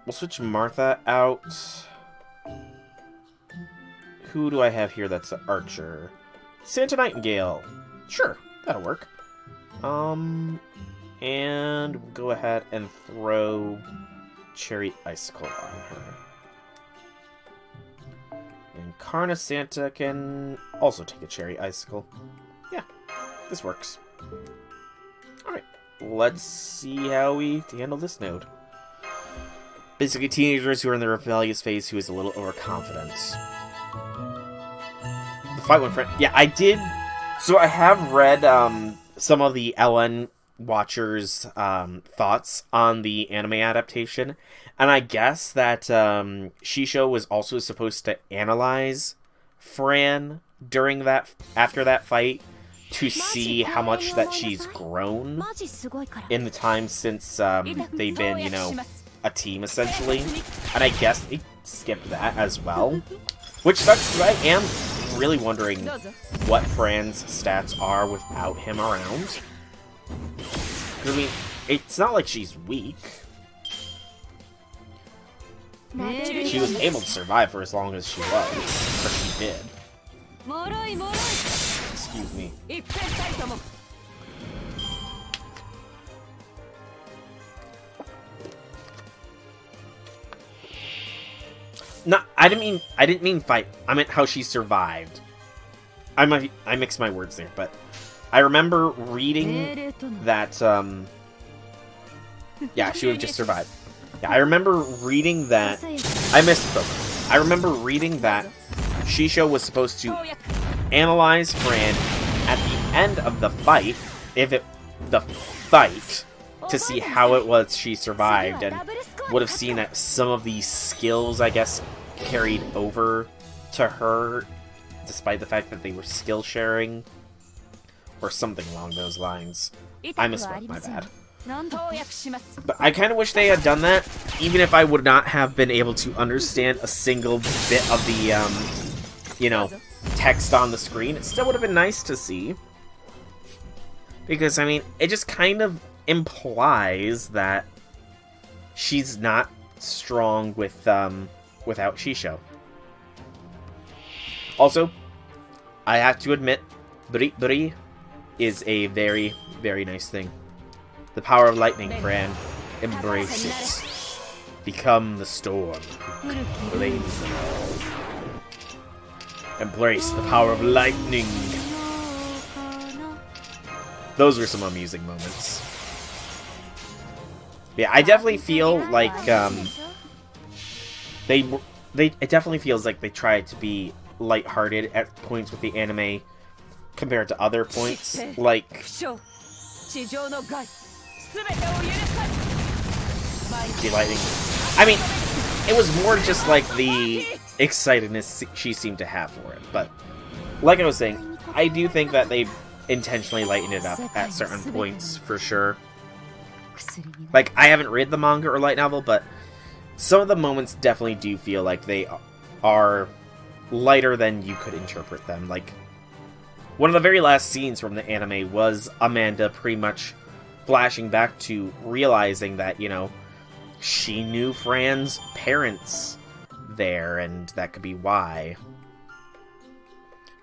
we'll switch Martha out. Who do I have here that's an archer? Santa Nightingale. Sure, that'll work. And we'll go ahead and throw Cherry Icicle on her. And Carna Santa can also take a Cherry Icicle. Yeah, this works. Alright, let's see how we handle this node. Basically, teenagers who are in the rebellious phase who is a little overconfident. fight one friend. Yeah, I did. So I have read some of the LN watchers' thoughts on the anime adaptation, and I guess that Shisho was also supposed to analyze Fran during that after that fight to see how much that she's grown in the time since they've been, you know, a team essentially, and I guess they skipped that as well, which sucks because I am really wondering what Fran's stats are without him around. I mean, it's not like she's weak. She was able to survive for as long as she was, or she did. Excuse me. No, I didn't mean fight. I meant how she survived. I mixed my words there, but I remember reading that yeah, she would have just survived. Yeah, I remember reading that I misspoke. I remember reading that Shisho was supposed to analyze Fran at the end of the fight, to see how it was she survived, and would have seen that some of these skills, I guess, carried over to her, despite the fact that they were skill sharing, or something along those lines. I misspoke, my bad. But I kind of wish they had done that, even if I would not have been able to understand a single bit of the, you know, text on the screen. It still would have been nice to see. Because, I mean, it just kind of implies that she's not strong with, without Shisho. Also, I have to admit, Bri is a very, very nice thing. The power of lightning, Fran. Embrace it. Become the storm. Blaze them all. Embrace the power of lightning. Those were some amusing moments. Yeah, I definitely feel like it definitely feels like they tried to be lighthearted at points with the anime compared to other points. Like, the lightning. I mean, it was more just like the excitedness she seemed to have for it. But like I was saying, I do think that they intentionally lightened it up at certain points for sure. Like, I haven't read the manga or light novel, but some of the moments definitely do feel like they are lighter than you could interpret them. Like, one of the very last scenes from the anime was Amanda pretty much flashing back to realizing that, you know, she knew Fran's parents there, and that could be why.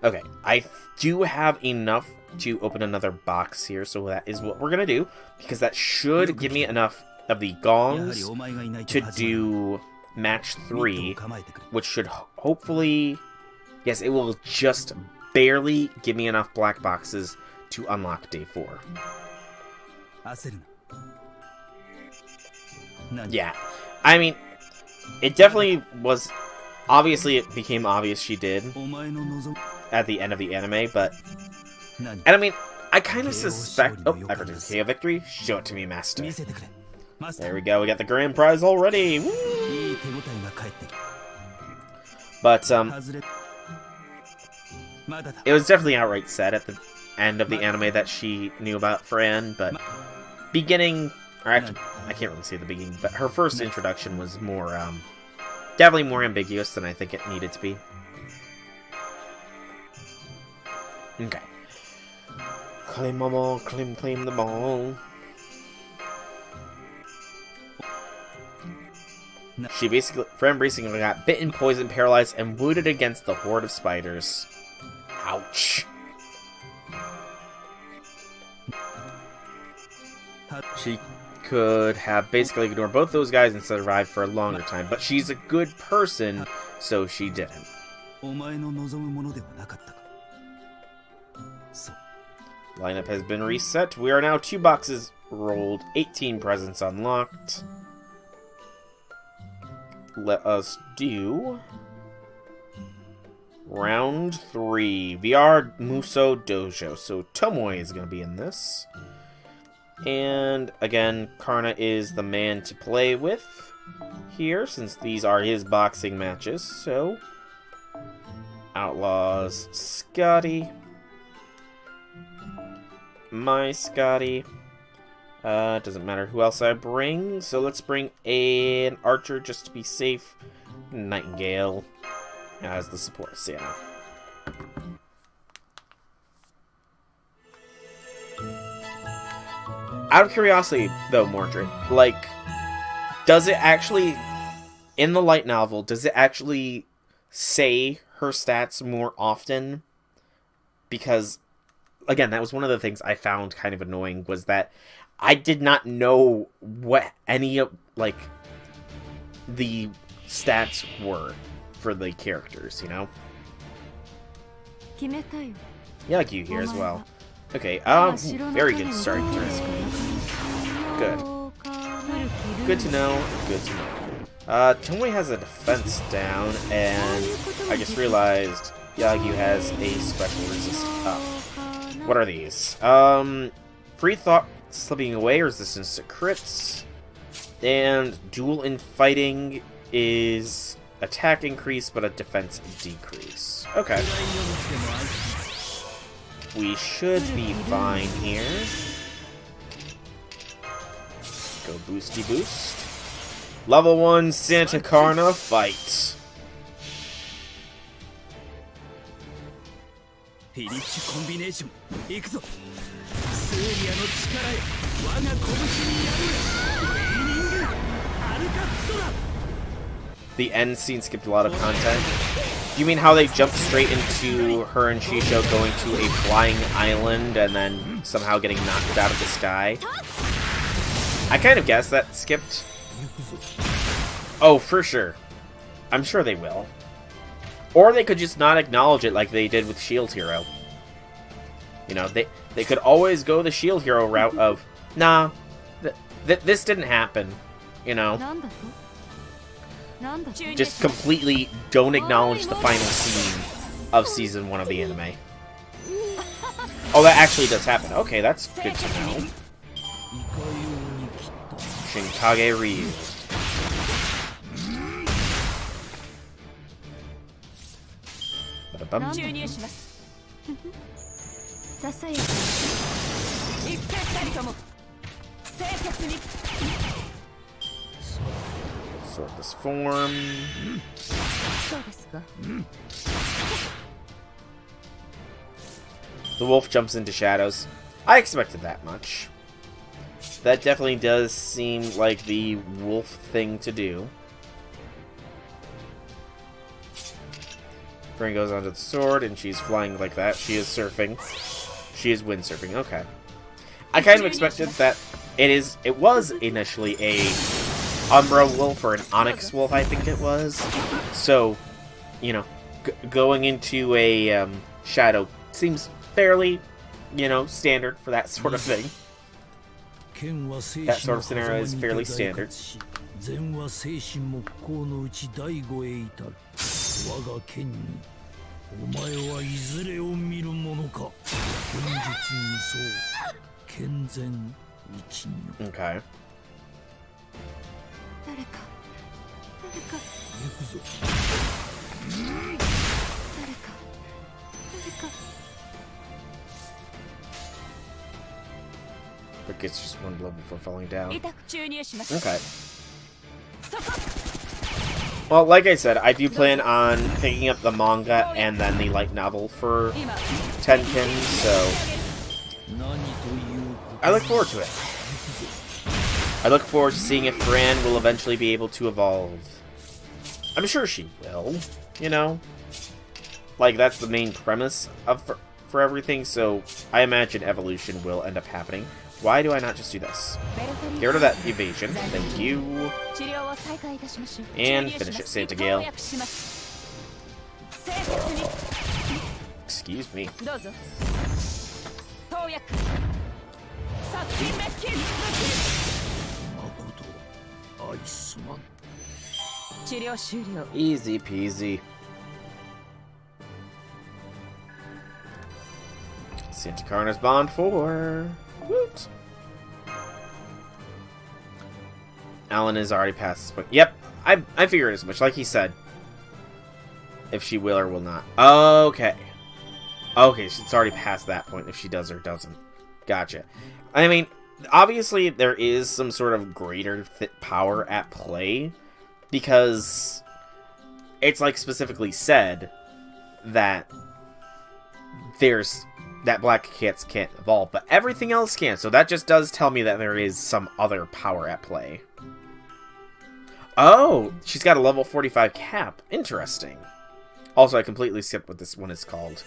Okay, I do have enough to open another box here, so that is what we're gonna do, because that should give me enough of the gongs to do match 3, which should hopefully... Yes, it will just barely give me enough black boxes to unlock day 4. Yeah, I mean, it definitely was... Obviously, it became obvious she did at the end of the anime, but... And I mean, I kind of suspect... Oh, I predicted KO victory. Show it to me, master. There we go, we got the grand prize already! Woo! But, it was definitely outright said at the end of the anime that she knew about Fran, but beginning... Or actually, I can't really say the beginning, but her first introduction was more, definitely more ambiguous than I think it needed to be. Okay. Claim them all, claim them all. Fran basically got bitten, poisoned, paralyzed, and wounded against the horde of spiders. Ouch. She could have basically ignored both those guys and survived for a longer time, but she's a good person, so she didn't. Lineup has been reset. We are now 2 boxes rolled, 18 presents unlocked. Let us do Round 3. VR Muso Dojo. So Tomoe is going to be in this. And again, Karna is the man to play with here, since these are his boxing matches. So, Outlaws Scotty. My Scotty. Doesn't matter who else I bring. So let's bring an archer just to be safe. Nightingale as the support, yeah. Out of curiosity, though, Mordred, like, does it actually, in the light novel, does it actually say her stats more often? Because, again, that was one of the things I found kind of annoying, was that I did not know what any of, like, the stats were for the characters, you know? Yeah, like you here as well. Okay, very good starting turn. Good. Good to know, good to know. Tomoe has a defense down, and I just realized Yagyu has a special resist up. What are these? Free thought slipping away, resistance to crits, and duel in fighting is attack increase, but a defense decrease. Okay. We should be fine here. Go boosty boost. Level 1 Santa Karna fight. The end scene skipped a lot of content. You mean how they jumped straight into her and Shisho going to a flying island and then somehow getting knocked out of the sky? I kind of guessed that skipped. Oh, for sure. I'm sure they will. Or they could just not acknowledge it like they did with Shield Hero. You know, they could always go the Shield Hero route of, nah, this didn't happen, you know? Just completely don't acknowledge the final scene of Season 1 of the anime. Oh, that actually does happen. Okay, that's good to know. Shinkage Ryu. Ba-da-bum. Sort this form. The wolf jumps into shadows. I expected that much. That definitely does seem like the wolf thing to do. Fern goes onto the sword, and she's flying like that. She is surfing. She is windsurfing. Okay. I kind of expected that it was initially a Umbra wolf or an Onyx wolf, I think it was. So, you know, going into a shadow seems fairly, you know, standard for that sort of thing. That sort of scenario is fairly standard. Okay. But gets just one blow before falling down. Okay. Well, like I said, I do plan on picking up the manga and then the light novel for Tenkin, so I look forward to it. I look forward to seeing if Fran will eventually be able to evolve. I'm sure she will, you know? Like, that's the main premise of for everything, so I imagine evolution will end up happening. Why do I not just do this? Get rid of that evasion. Thank you. And finish it, Santa Gale. Excuse me. Easy peasy. Santa Carna's Bond 4. Woot! Alan has already passed this point. Yep, I figured as much, like he said. If she will or will not. Okay. Okay, so it's already past that point if she does or doesn't. Gotcha. I mean, obviously there is some sort of greater power at play, because it's like specifically said that that black cats can't evolve, but everything else can, so that just does tell me that there is some other power at play. Oh, she's got a level 45 cap. Interesting. Also, I completely skipped what this one is called.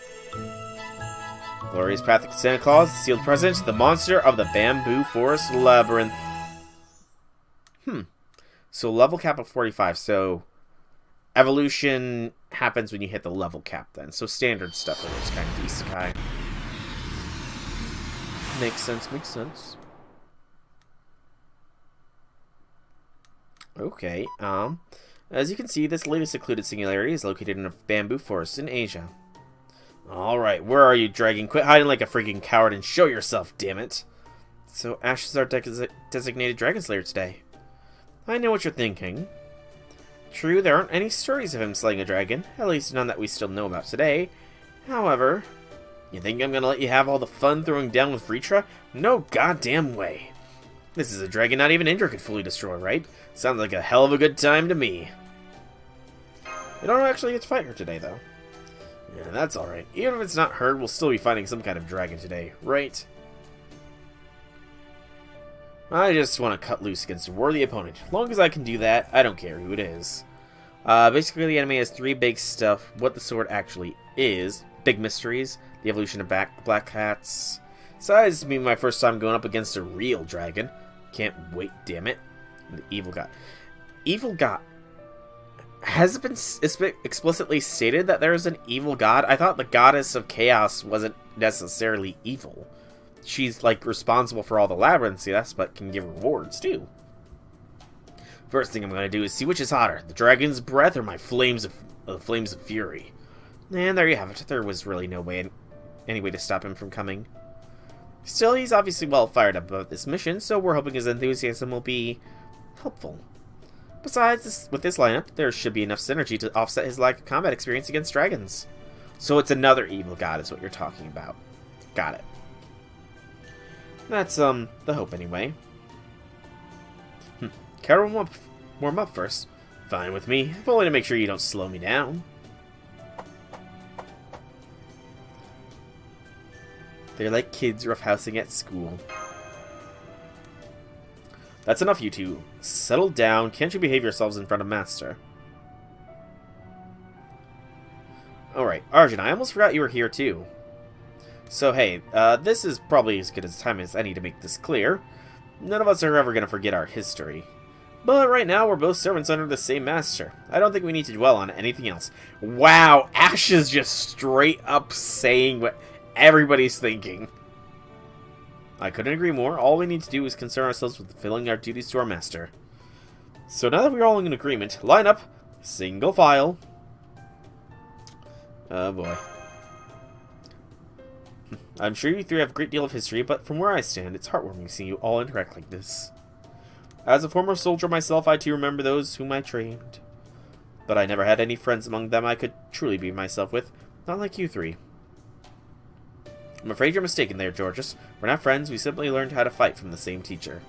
Glorious Path to Santa Claus, sealed present, the monster of the Bamboo Forest Labyrinth. So level cap of 45, so evolution happens when you hit the level cap then. So standard stuff for those kind of isekai. Makes sense, makes sense. Okay, as you can see, this latest secluded singularity is located in a bamboo forest in Asia. Alright, where are you, dragon? Quit hiding like a freaking coward and show yourself, damn it! So, Ash is our designated dragon slayer today. I know what you're thinking. True, there aren't any stories of him slaying a dragon, at least none that we still know about today. However, you think I'm gonna let you have all the fun throwing down with Vritra? No goddamn way! This is a dragon not even Indra could fully destroy, right? Sounds like a hell of a good time to me. We don't actually get to fight her today, though. Yeah, that's alright. Even if it's not her, we'll still be fighting some kind of dragon today, right? I just want to cut loose against a worthy opponent. As long as I can do that, I don't care who it is. Basically, the anime has 3 big stuff. What the sword actually is. Big mysteries. The evolution of black cats. Besides, this will be my first time going up against a real dragon. Can't wait, damn it. The evil god. Evil god. Has it been explicitly stated that there is an evil god? I thought the goddess of chaos wasn't necessarily evil. She's, like, responsible for all the labyrinths, yes, but can give rewards, too. First thing I'm going to do is see which is hotter, the dragon's breath or my flames of fury. And there you have it. There was really no way, any way to stop him from coming. Still, he's obviously well fired up about this mission, so we're hoping his enthusiasm will be helpful. Besides, with this lineup, there should be enough synergy to offset his lack of combat experience against dragons. So it's another evil god is what you're talking about. Got it. That's, the hope anyway. Care to warm up first? Fine with me, if only to make sure you don't slow me down. They're like kids roughhousing at school. That's enough, you two. Settle down. Can't you behave yourselves in front of Master? Alright, Arjun, I almost forgot you were here too. So hey, this is probably as good a time as any to make this clear. None of us are ever going to forget our history. But right now, we're both servants under the same master. I don't think we need to dwell on anything else. Wow, Ash is just straight up saying what everybody's thinking. I couldn't agree more. All we need to do is concern ourselves with fulfilling our duties to our master. So now that we're all in agreement, line up, single file. Oh boy. I'm sure you 3 have a great deal of history, but from where I stand, it's heartwarming seeing you all interact like this. As a former soldier myself, I too remember those whom I trained. But I never had any friends among them I could truly be myself with, not like you 3. I'm afraid you're mistaken there, Georges. We're not friends, we simply learned how to fight from the same teacher.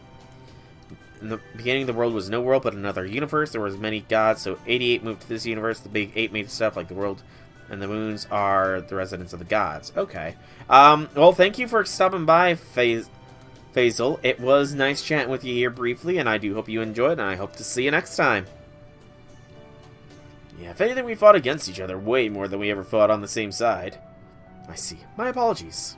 In the beginning, the world was no world but another universe. There was many gods, so 88 moved to this universe. The big 8 made stuff like the world, and the moons are the residents of the gods. Okay. Well, thank you for stopping by, Faisal. It was nice chatting with you here briefly, and I do hope you enjoyed, and I hope to see you next time. Yeah, if anything, we fought against each other way more than we ever fought on the same side. I see. My apologies.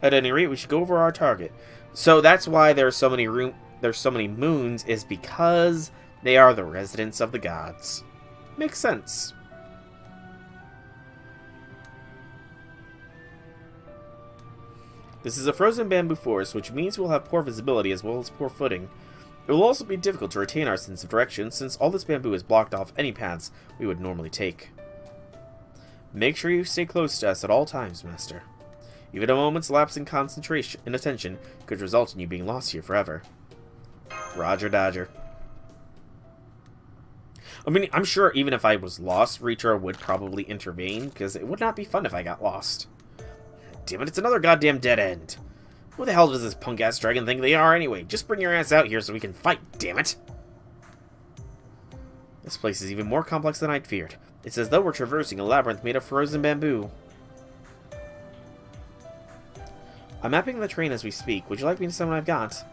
At any rate, we should go over our target. So that's why there's so many moons, is because they are the residents of the gods. Makes sense. This is a frozen bamboo forest, which means we'll have poor visibility as well as poor footing. It will also be difficult to retain our sense of direction, since all this bamboo has blocked off any paths we would normally take. Make sure you stay close to us at all times, Master. Even a moment's lapse in concentration and attention could result in you being lost here forever. Roger Dodger. I mean, I'm sure even if I was lost, Retro would probably intervene, because it would not be fun if I got lost. Damn it, it's another goddamn dead end. Who the hell does this punk-ass dragon think they are anyway? Just bring your ass out here so we can fight, damn it! This place is even more complex than I'd feared. It's as though we're traversing a labyrinth made of frozen bamboo. I'm mapping the terrain as we speak. Would you like me to send what I've got?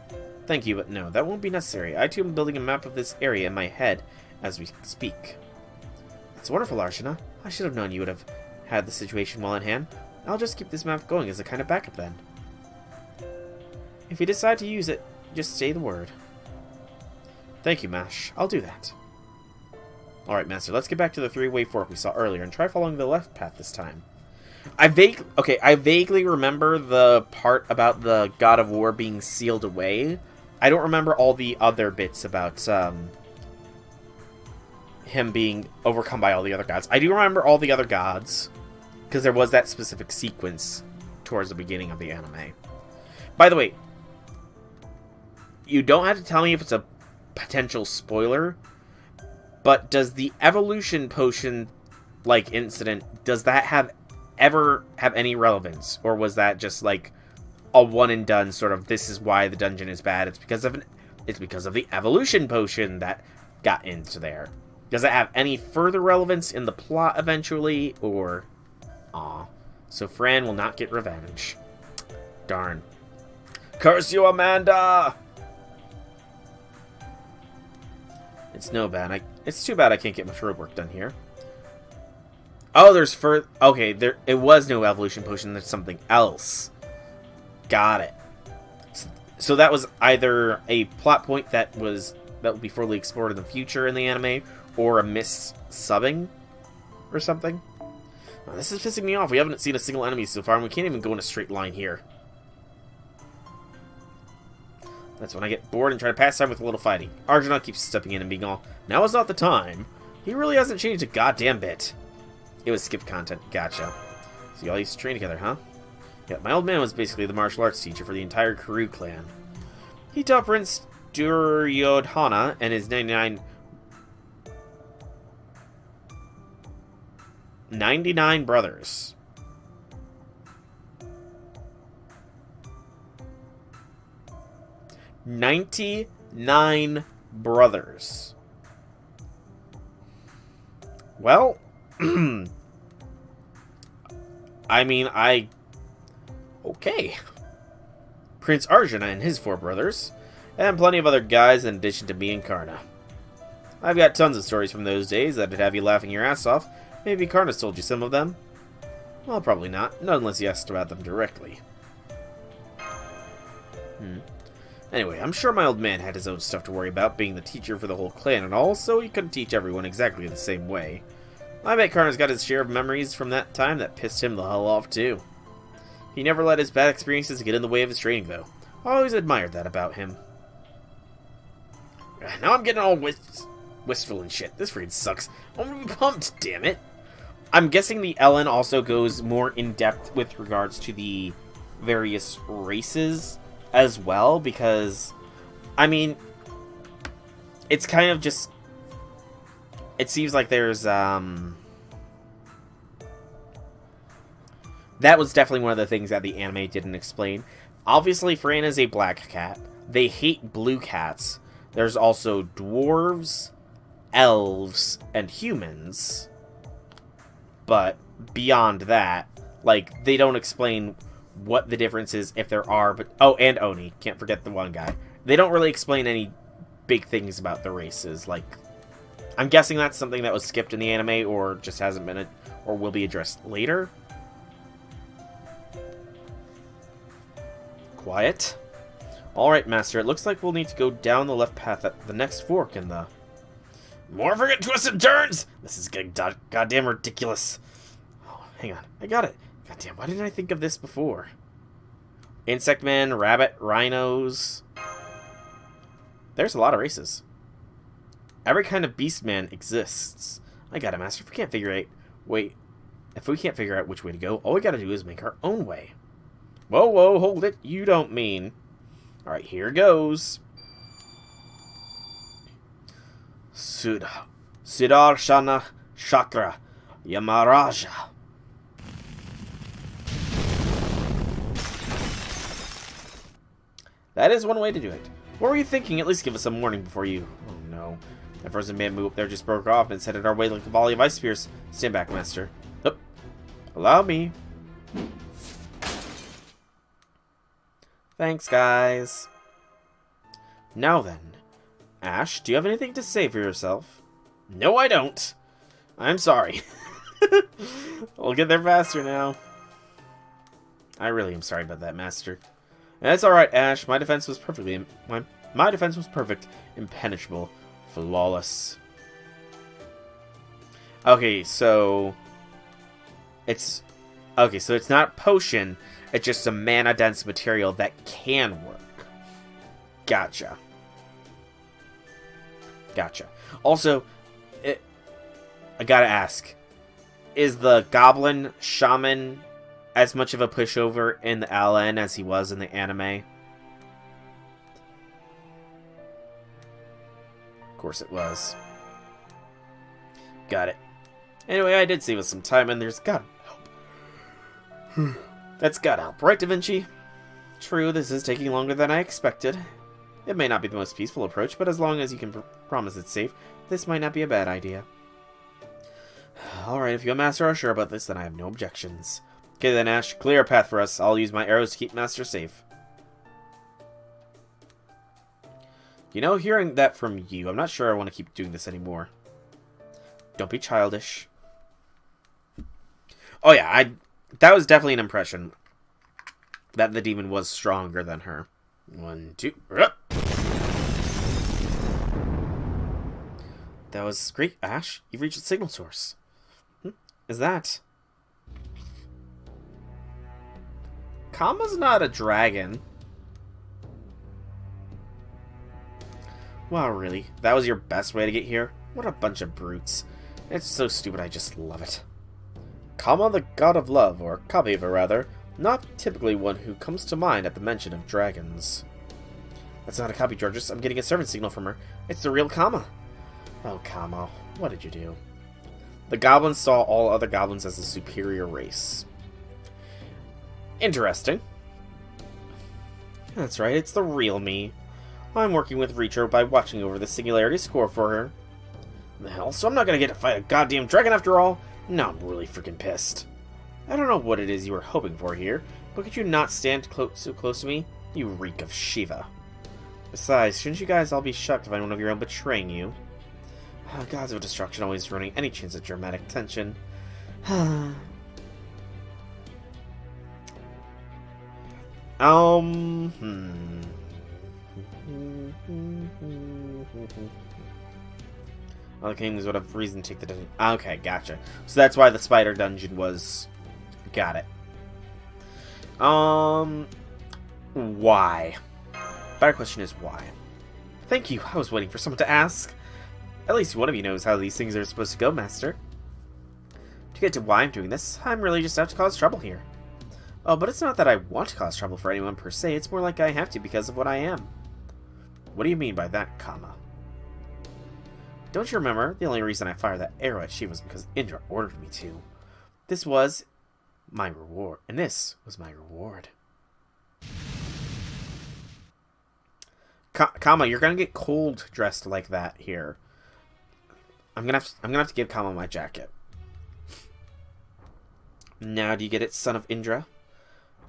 Thank you, but no, that won't be necessary. I too am building a map of this area in my head as we speak. That's wonderful, Arjuna. I should have known you would have had the situation well in hand. I'll just keep this map going as a kind of backup then. If you decide to use it, just say the word. Thank you, Mash. I'll do that. Alright, Master, let's get back to the three-way fork we saw earlier and try following the left path this time. I vaguely remember the part about the God of War being sealed away. I don't remember all the other bits about him being overcome by all the other gods. I do remember all the other gods, because there was that specific sequence towards the beginning of the anime. By the way, you don't have to tell me if it's a potential spoiler, but does the evolution potion, like, incident, does that ever have any relevance? Or was that just, like, a one-and-done sort of, this is why the dungeon is bad, it's because of the evolution potion that got into there? Does it have any further relevance in the plot eventually, or... Aw. So Fran will not get revenge. Darn. Curse you, Amanda! It's no bad. It's too bad I can't get much road work done here. Oh, there's okay, it was no evolution potion, there's something else. Got it. So that was either a plot point that would be fully explored in the future in the anime, or a mis-subbing or something. Oh, this is pissing me off. We haven't seen a single enemy so far, and we can't even go in a straight line here. That's when I get bored and try to pass time with a little fighting. Arjuna keeps stepping in and being all, now is not the time. He really hasn't changed a goddamn bit. It was skipped content. Gotcha. So y'all used to train together, huh? Yeah, my old man was basically the martial arts teacher for the entire Kuru clan. He taught Prince Duryodhana and his 99 brothers. 99 brothers. Well, I mean, okay. Prince Arjuna and his 4 brothers, and plenty of other guys in addition to me and Karna. I've got tons of stories from those days that'd have you laughing your ass off. Maybe Karna's told you some of them. Well, probably not. Not unless you asked about them directly. Anyway, I'm sure my old man had his own stuff to worry about, being the teacher for the whole clan and all, so he couldn't teach everyone exactly the same way. I bet Karna's got his share of memories from that time that pissed him the hell off, too. He never let his bad experiences get in the way of his training, though. I always admired that about him. Now I'm getting all wistful and shit. This freaking sucks. I'm gonna be pumped, damn it. I'm guessing the LN also goes more in-depth with regards to the various races as well, because, I mean, it's kind of just, it seems like there's, that was definitely one of the things that the anime didn't explain. Obviously, Fran is a black cat. They hate blue cats. There's also dwarves, elves, and humans. But beyond that, like, they don't explain what the difference is, if there are, but... Oh, and Oni. Can't forget the one guy. They don't really explain any big things about the races. Like, I'm guessing that's something that was skipped in the anime, or just hasn't been, or will be addressed later. Quiet. Alright, Master, it looks like we'll need to go down the left path at the next fork in the... More freaking twists and turns! This is getting goddamn ridiculous. Oh, hang on. I got it. Goddamn, why didn't I think of this before? Insect man, rabbit, rhinos. There's a lot of races. Every kind of beast man exists. I got it, Master. If we can't figure out... Wait. If we can't figure out which way to go, all we gotta do is make our own way. Whoa, whoa, hold it. You don't mean. Alright, here goes. Siddharshana Chakra Yamaraja. That is one way to do it. What were you thinking? At least give us a warning before you... Oh no. That frozen bamboo up there just broke off and headed our way like a volley of ice spears. Stand back, Master. Nope. Allow me. Thanks, guys. Now then. Ash, do you have anything to say for yourself? No, I don't. I'm sorry. We'll get there faster now. I really am sorry about that, Master. That's alright, Ash. My defense was perfectly... My defense was perfect, impenetrable, flawless. Okay, so... It's... Okay, so it's not potion. It's just a mana-dense material that can work. Gotcha. Gotcha. Also, I gotta ask. Is the Goblin Shaman as much of a pushover in the LN as he was in the anime? Of course it was. Got it. Anyway, I did save us some time, and there's gotta help. That's gotta help, right, Da Vinci? True, this is taking longer than I expected. It may not be the most peaceful approach, but as long as you can promise it's safe, this might not be a bad idea. Alright, if you and Master are sure about this, then I have no objections. Okay then, Ash, clear a path for us. I'll use my arrows to keep Master safe. You know, hearing that from you, I'm not sure I want to keep doing this anymore. Don't be childish. Oh yeah, that was definitely an impression. That the demon was stronger than her. 1, 2, That was great, Ash. You've reached the signal source. Is that... Kama's not a dragon. Wow, really? That was your best way to get here? What a bunch of brutes. It's so stupid, I just love it. Kama, the god of love, or Kabiva rather, not typically one who comes to mind at the mention of dragons. That's not a copy, Georges. I'm getting a servant signal from her. It's the real Kama. Oh, Kama, what did you do? The goblins saw all other goblins as a superior race. Interesting. That's right, it's the real me. I'm working with Retro by watching over the singularity score for her. The hell, so I'm not gonna get to fight a goddamn dragon after all? Now I'm really freaking pissed. I don't know what it is you were hoping for here, but could you not stand so close to me? You reek of Shiva. Besides, shouldn't you guys all be shocked to find one of your own betraying you? Gods of destruction always ruining any chance at dramatic tension. All the kings would have reason to take the dungeon. Okay, gotcha. So that's why the spider dungeon was... Got it. Why? Better question is why. Thank you. I was waiting for someone to ask. At least one of you knows how these things are supposed to go, Master. To get to why I'm doing this, I'm really just out to cause trouble here. Oh, but it's not that I want to cause trouble for anyone per se, it's more like I have to because of what I am. What do you mean by that, Kama? Don't you remember? The only reason I fired that arrow at Shiva was because Indra ordered me to. This was my reward, and this was my reward. Kama, you're gonna get cold dressed like that here. I'm gonna have to give Kama my jacket. Now, do you get it, son of Indra?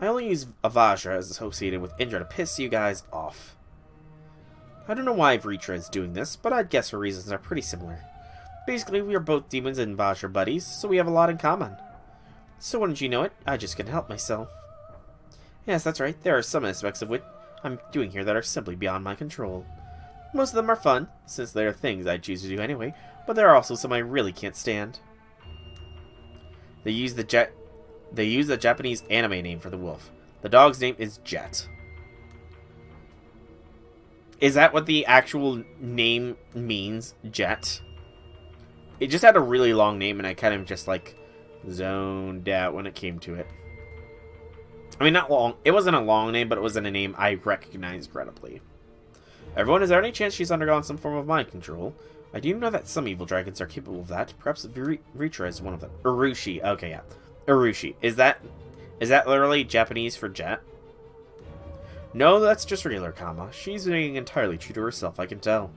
I only use Avajra as associated with Indra to piss you guys off. I don't know why Vritra is doing this, but I'd guess her reasons are pretty similar. Basically, we are both demons and Vajra buddies, so we have a lot in common. So wouldn't you know it, I just couldn't help myself. Yes, that's right, there are some aspects of what I'm doing here that are simply beyond my control. Most of them are fun, since they are things I choose to do anyway, but there are also some I really can't stand. They use the Japanese anime name for the wolf. The dog's name is Jet. Is that what the actual name means? Jet? It just had a really long name and I kind of just like zoned out when it came to it. I mean, not long. It wasn't a long name, but it wasn't a name I recognized credibly. Everyone, is there any chance she's undergone some form of mind control? I do know that some evil dragons are capable of that. Perhaps Ritra is one of them. Urushi. Okay, yeah. Urushi. Is that literally Japanese for jet? No, that's just regular Kama. She's being entirely true to herself, I can tell.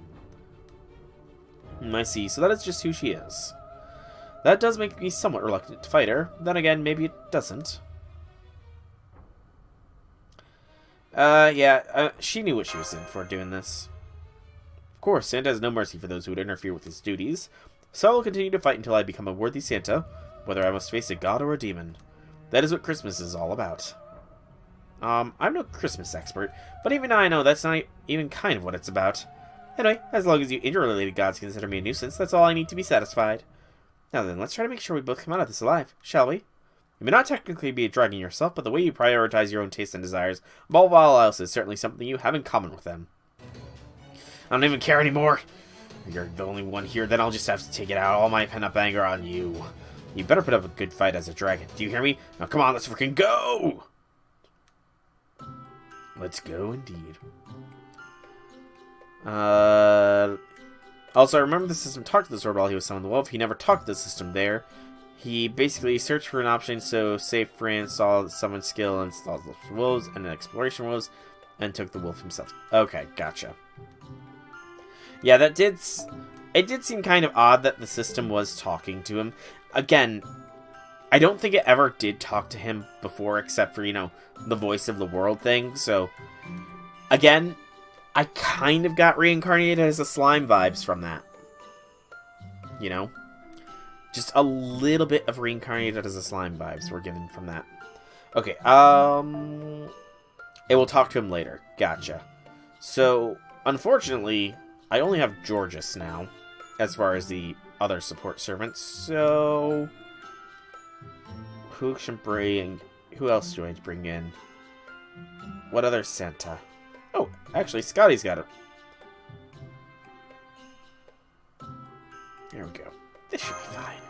I see. So that is just who she is. That does make me somewhat reluctant to fight her. Then again, maybe it doesn't. She knew what she was in for doing this. Of course, Santa has no mercy for those who would interfere with his duties, so I will continue to fight until I become a worthy Santa, whether I must face a god or a demon. That is what Christmas is all about. I'm no Christmas expert, but even I know that's not even kind of what it's about. Anyway, as long as you interrelated gods consider me a nuisance, that's all I need to be satisfied. Now then, let's try to make sure we both come out of this alive, shall we? You may not technically be a dragon yourself, but the way you prioritize your own tastes and desires, above all else, is certainly something you have in common with them. I don't even care anymore. You're the only one here, then I'll just have to take it out, all my pent-up anger on you. You better put up a good fight as a dragon. Do you hear me? Now come on, let's freaking go! Let's go indeed. Also, I remember the system talked to the sword while he was summoning the wolf. He never talked to the system there. He basically searched for an option, so saved free, installed the summon skill, installed the wolves, and an exploration wolves, and took the wolf himself. Okay, gotcha. Yeah, it did seem kind of odd that the system was talking to him. Again, I don't think it ever did talk to him before, except for, the voice of the world thing, so... Again, I kind of got reincarnated as a slime vibes from that. Just a little bit of reincarnated as a slime vibes were given from that. Okay, it will talk to him later. Gotcha. So, unfortunately, I only have Georges now, as far as the other support servants, so... Who else do I bring in? What other Santa? Oh, actually, Scotty's got it. Here we go. This should be fine.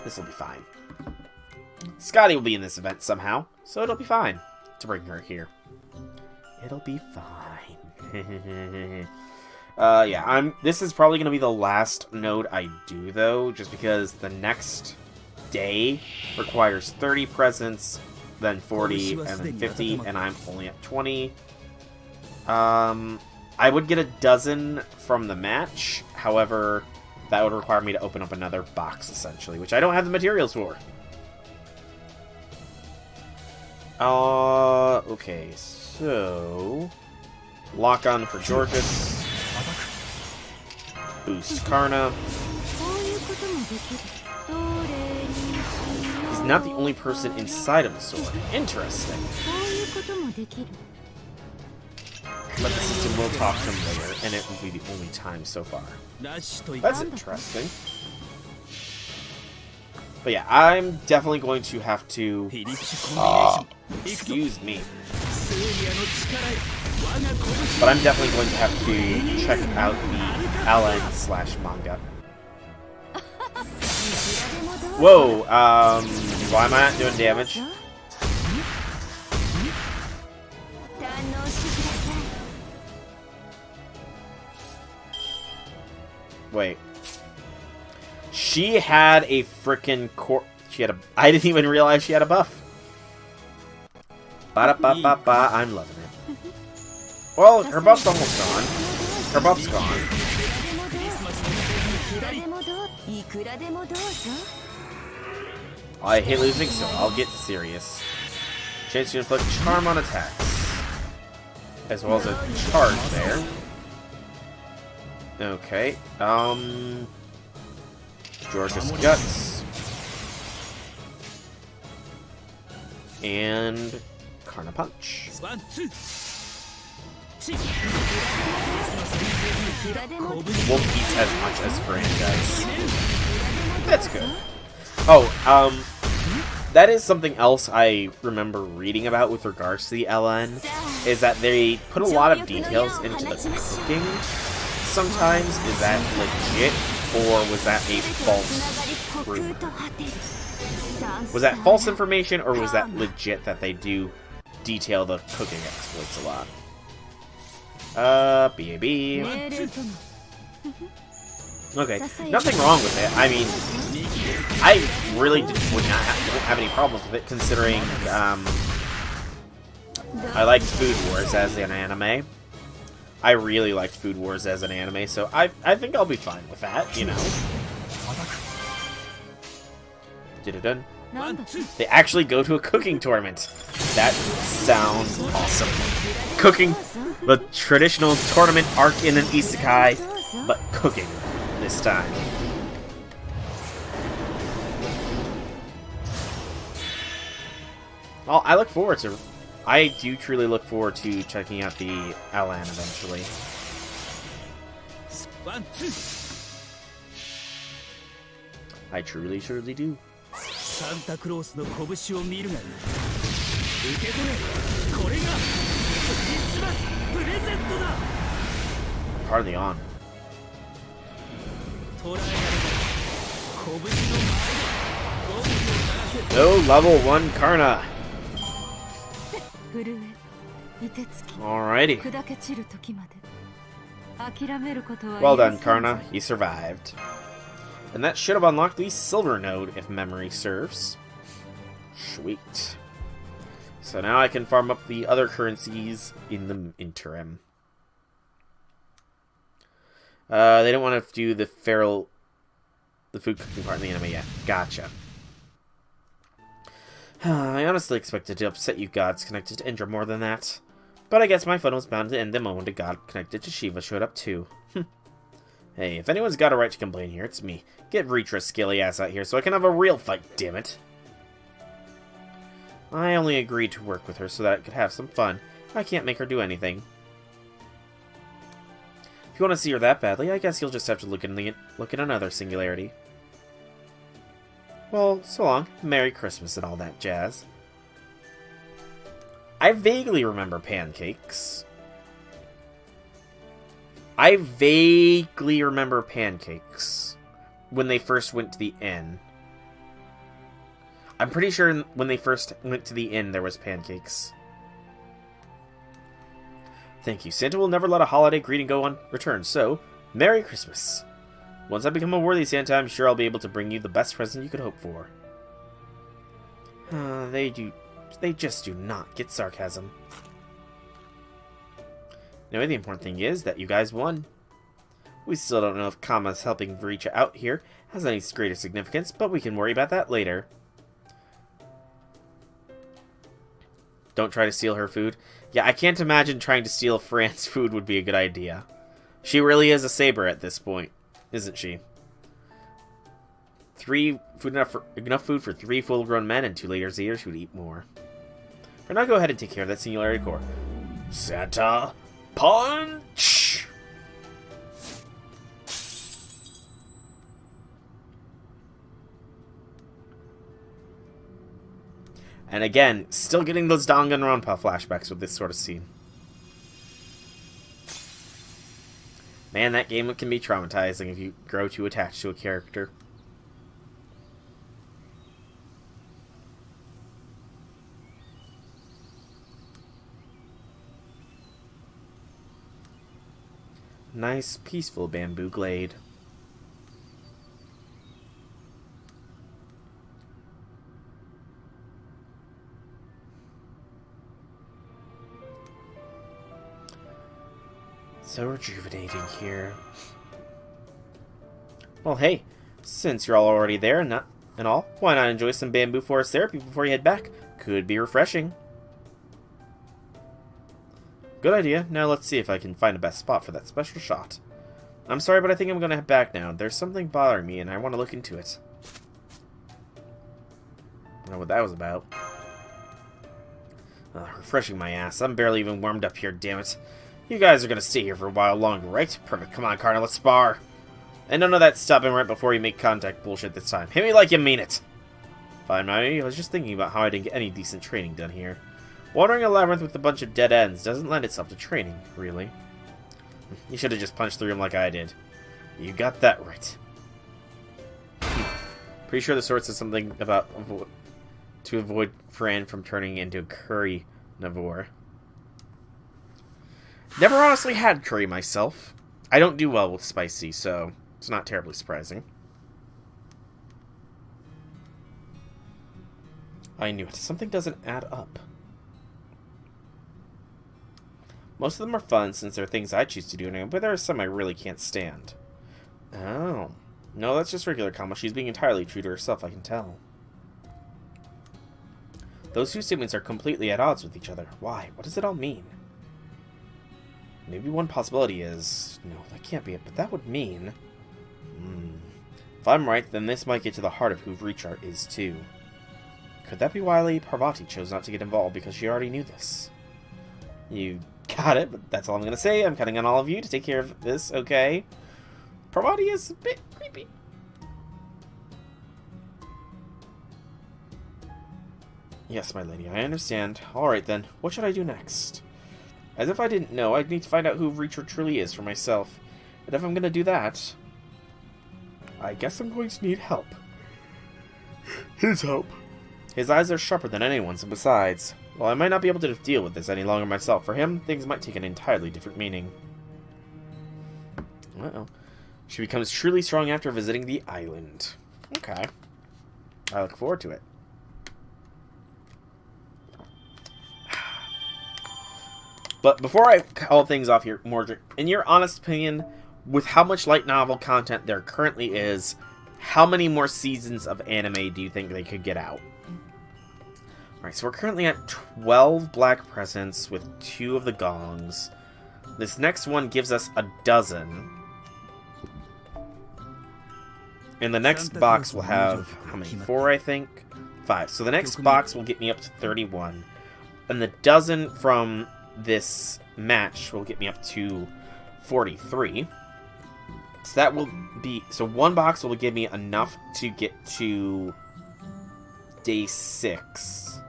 This will be fine. Scotty will be in this event somehow, so it'll be fine to bring her here. It'll be fine. Yeah, this is probably going to be the last node I do, though, just because the next day requires 30 presents, then 40, and then 50, and I'm only at 20. I would get a dozen from the match, however, that would require me to open up another box, essentially, which I don't have the materials for. Okay, so... Lock on for Georges. Boost Karna. He's not the only person inside of the sword. Interesting. But the system will talk to him later, and it will be the only time so far. That's interesting. But yeah, I'm definitely going to have to... excuse me. But I'm definitely going to have to check out the LN/manga. Whoa, why am I not doing damage? Wait. She had a frickin' I didn't even realize she had a buff. Ba-da-ba-ba-ba, I'm loving it. Well, her buff's almost gone. Her buff's gone. I hate losing, so I'll get serious. Chance to inflict charm on attacks. As well as a charge there. Okay, Georges Guts. And Karna Punch. Won't eat as much as Fran does. That's good. Oh, that is something else I remember reading about with regards to the LN, is that they put a lot of details into the cooking. Sometimes, is that legit, or was that a false rumor? Was that false information, or was that legit that they do detail the cooking exploits a lot? B.A.B. Okay, nothing wrong with it. I mean, I really don't have any problems with it, considering, I liked Food Wars as an anime. I really liked Food Wars as an anime, so I think I'll be fine with that, you know. Did-a-dun. They actually go to a cooking tournament. That sounds awesome. Cooking, the traditional tournament arc in an isekai, but cooking this time. Well, I do truly look forward to checking out the Alan eventually. I truly do. Santa Claus の拳を見るがいい。受け取れ。これがクリスマスプレゼントだ。Hardly on. 捕らえられた。拳の前で。No level 1 Karna. Alrighty. Well done, Karna. You survived. And that should have unlocked the silver node, if memory serves. Sweet. So now I can farm up the other currencies in the interim. They don't want to do the food cooking part in the anime yet. Gotcha. I honestly expected to upset you gods connected to Indra more than that. But I guess my fun was bound to end the moment a god connected to Shiva showed up too. Hey, if anyone's got a right to complain here, it's me. Get Ritra's scaly ass out here so I can have a real fight, damn it. I only agreed to work with her so that I could have some fun. I can't make her do anything. If you want to see her that badly, I guess you'll just have to look in another singularity. Well, so long. Merry Christmas and all that jazz. I vaguely remember pancakes. When they first went to the inn. I'm pretty sure when they first went to the inn there was pancakes. Thank you. Santa will never let a holiday greeting go unreturned, so Merry Christmas. Once I become a worthy Santa, I'm sure I'll be able to bring you the best present you could hope for. They just do not get sarcasm. Anyway, the important thing is that you guys won. We still don't know if Kama's helping Vricha out here has any greater significance, but we can worry about that later. Don't try to steal her food. Yeah, I can't imagine trying to steal Fran's food would be a good idea. She really is a saber at this point, isn't she? Enough food for 3 full-grown men and 2 leaders here who'd eat more. For now, go ahead and take care of that singularity core. Santa Punch! And again, still getting those Danganronpa flashbacks with this sort of scene. Man, that game can be traumatizing if you grow too attached to a character. Nice, peaceful bamboo glade. So rejuvenating here. Well, hey, since you're all already there and all, why not enjoy some bamboo forest therapy before you head back? Could be refreshing. Good idea. Now let's see if I can find the best spot for that special shot. I'm sorry, but I think I'm going to head back now. There's something bothering me, and I want to look into it. I don't know what that was about. Refreshing my ass. I'm barely even warmed up here, damn it. You guys are going to stay here for a while longer, right? Perfect. Come on, Karna, let's spar. And none of that stopping right before you make contact bullshit this time. Hit me like you mean it. Fine, Mami. I was just thinking about how I didn't get any decent training done here. Wandering a labyrinth with a bunch of dead ends doesn't lend itself to training, really. You should have just punched through him like I did. You got that right. Pretty sure the sword says something about to avoid Fran from turning into a curry navore. Never honestly had curry myself. I don't do well with spicy, so it's not terribly surprising. I knew it. Something doesn't add up. Most of them are fun since they're things I choose to do, but there are some I really can't stand. Oh. No, that's just regular Kama. She's being entirely true to herself, I can tell. Those two statements are completely at odds with each other. Why? What does it all mean? Maybe one possibility is... No, that can't be it, but that would mean... If I'm right, then this might get to the heart of who Richard is, too. Could that be why Lady Parvati chose not to get involved, because she already knew this? You got it, but that's all I'm going to say. I'm counting on all of you to take care of this, okay? Parvati is a bit creepy. Yes, my lady, I understand. Alright then, what should I do next? As if I didn't know, I'd need to find out who Richard truly is for myself. And if I'm going to do that, I guess I'm going to need help. His help. His eyes are sharper than anyone's, and besides, while I might not be able to deal with this any longer myself, for him, things might take an entirely different meaning. Uh-oh. She becomes truly strong after visiting the island. Okay. I look forward to it. But before I call things off here, Mordred, in your honest opinion, with how much light novel content there currently is, how many more seasons of anime do you think they could get out? Alright, so we're currently at 12 black presents with 2 of the gongs. This next one gives us a dozen. And the next box will have, how many? 4, I think? 5. So the next box will get me up to 31. And the dozen from this match will get me up to 43. So that will be... So one box will give me enough to get to day 6.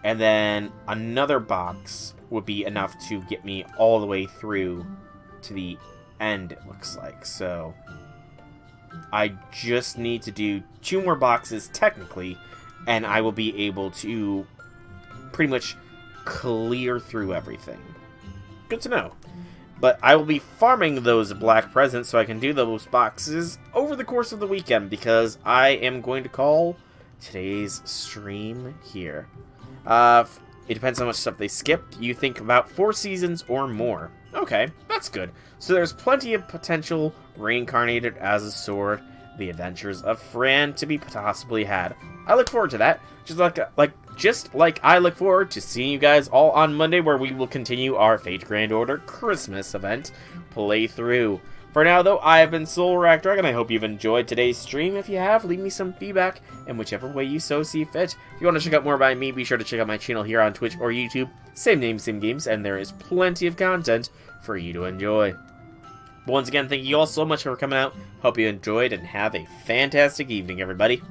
And then another box would be enough to get me all the way through to the end, it looks like. So I just need to do 2 more boxes, technically, and I will be able to pretty much clear through everything. Good to know. But I will be farming those black presents so I can do those boxes over the course of the weekend, because I am going to call today's stream here. It depends on how much stuff they skipped. You think about 4 seasons or more. Okay, that's good. So there's plenty of potential reincarnated as a sword, the adventures of Fran to be possibly had. I look forward to that. Just like I look forward to seeing you guys all on Monday, where we will continue our Fate Grand Order Christmas event playthrough. For now, though, I have been Soul Rack Dragon. I hope you've enjoyed today's stream. If you have, leave me some feedback in whichever way you so see fit. If you want to check out more about me, be sure to check out my channel here on Twitch or YouTube. Same name, same games, and there is plenty of content for you to enjoy. But once again, thank you all so much for coming out. Hope you enjoyed, and have a fantastic evening, everybody.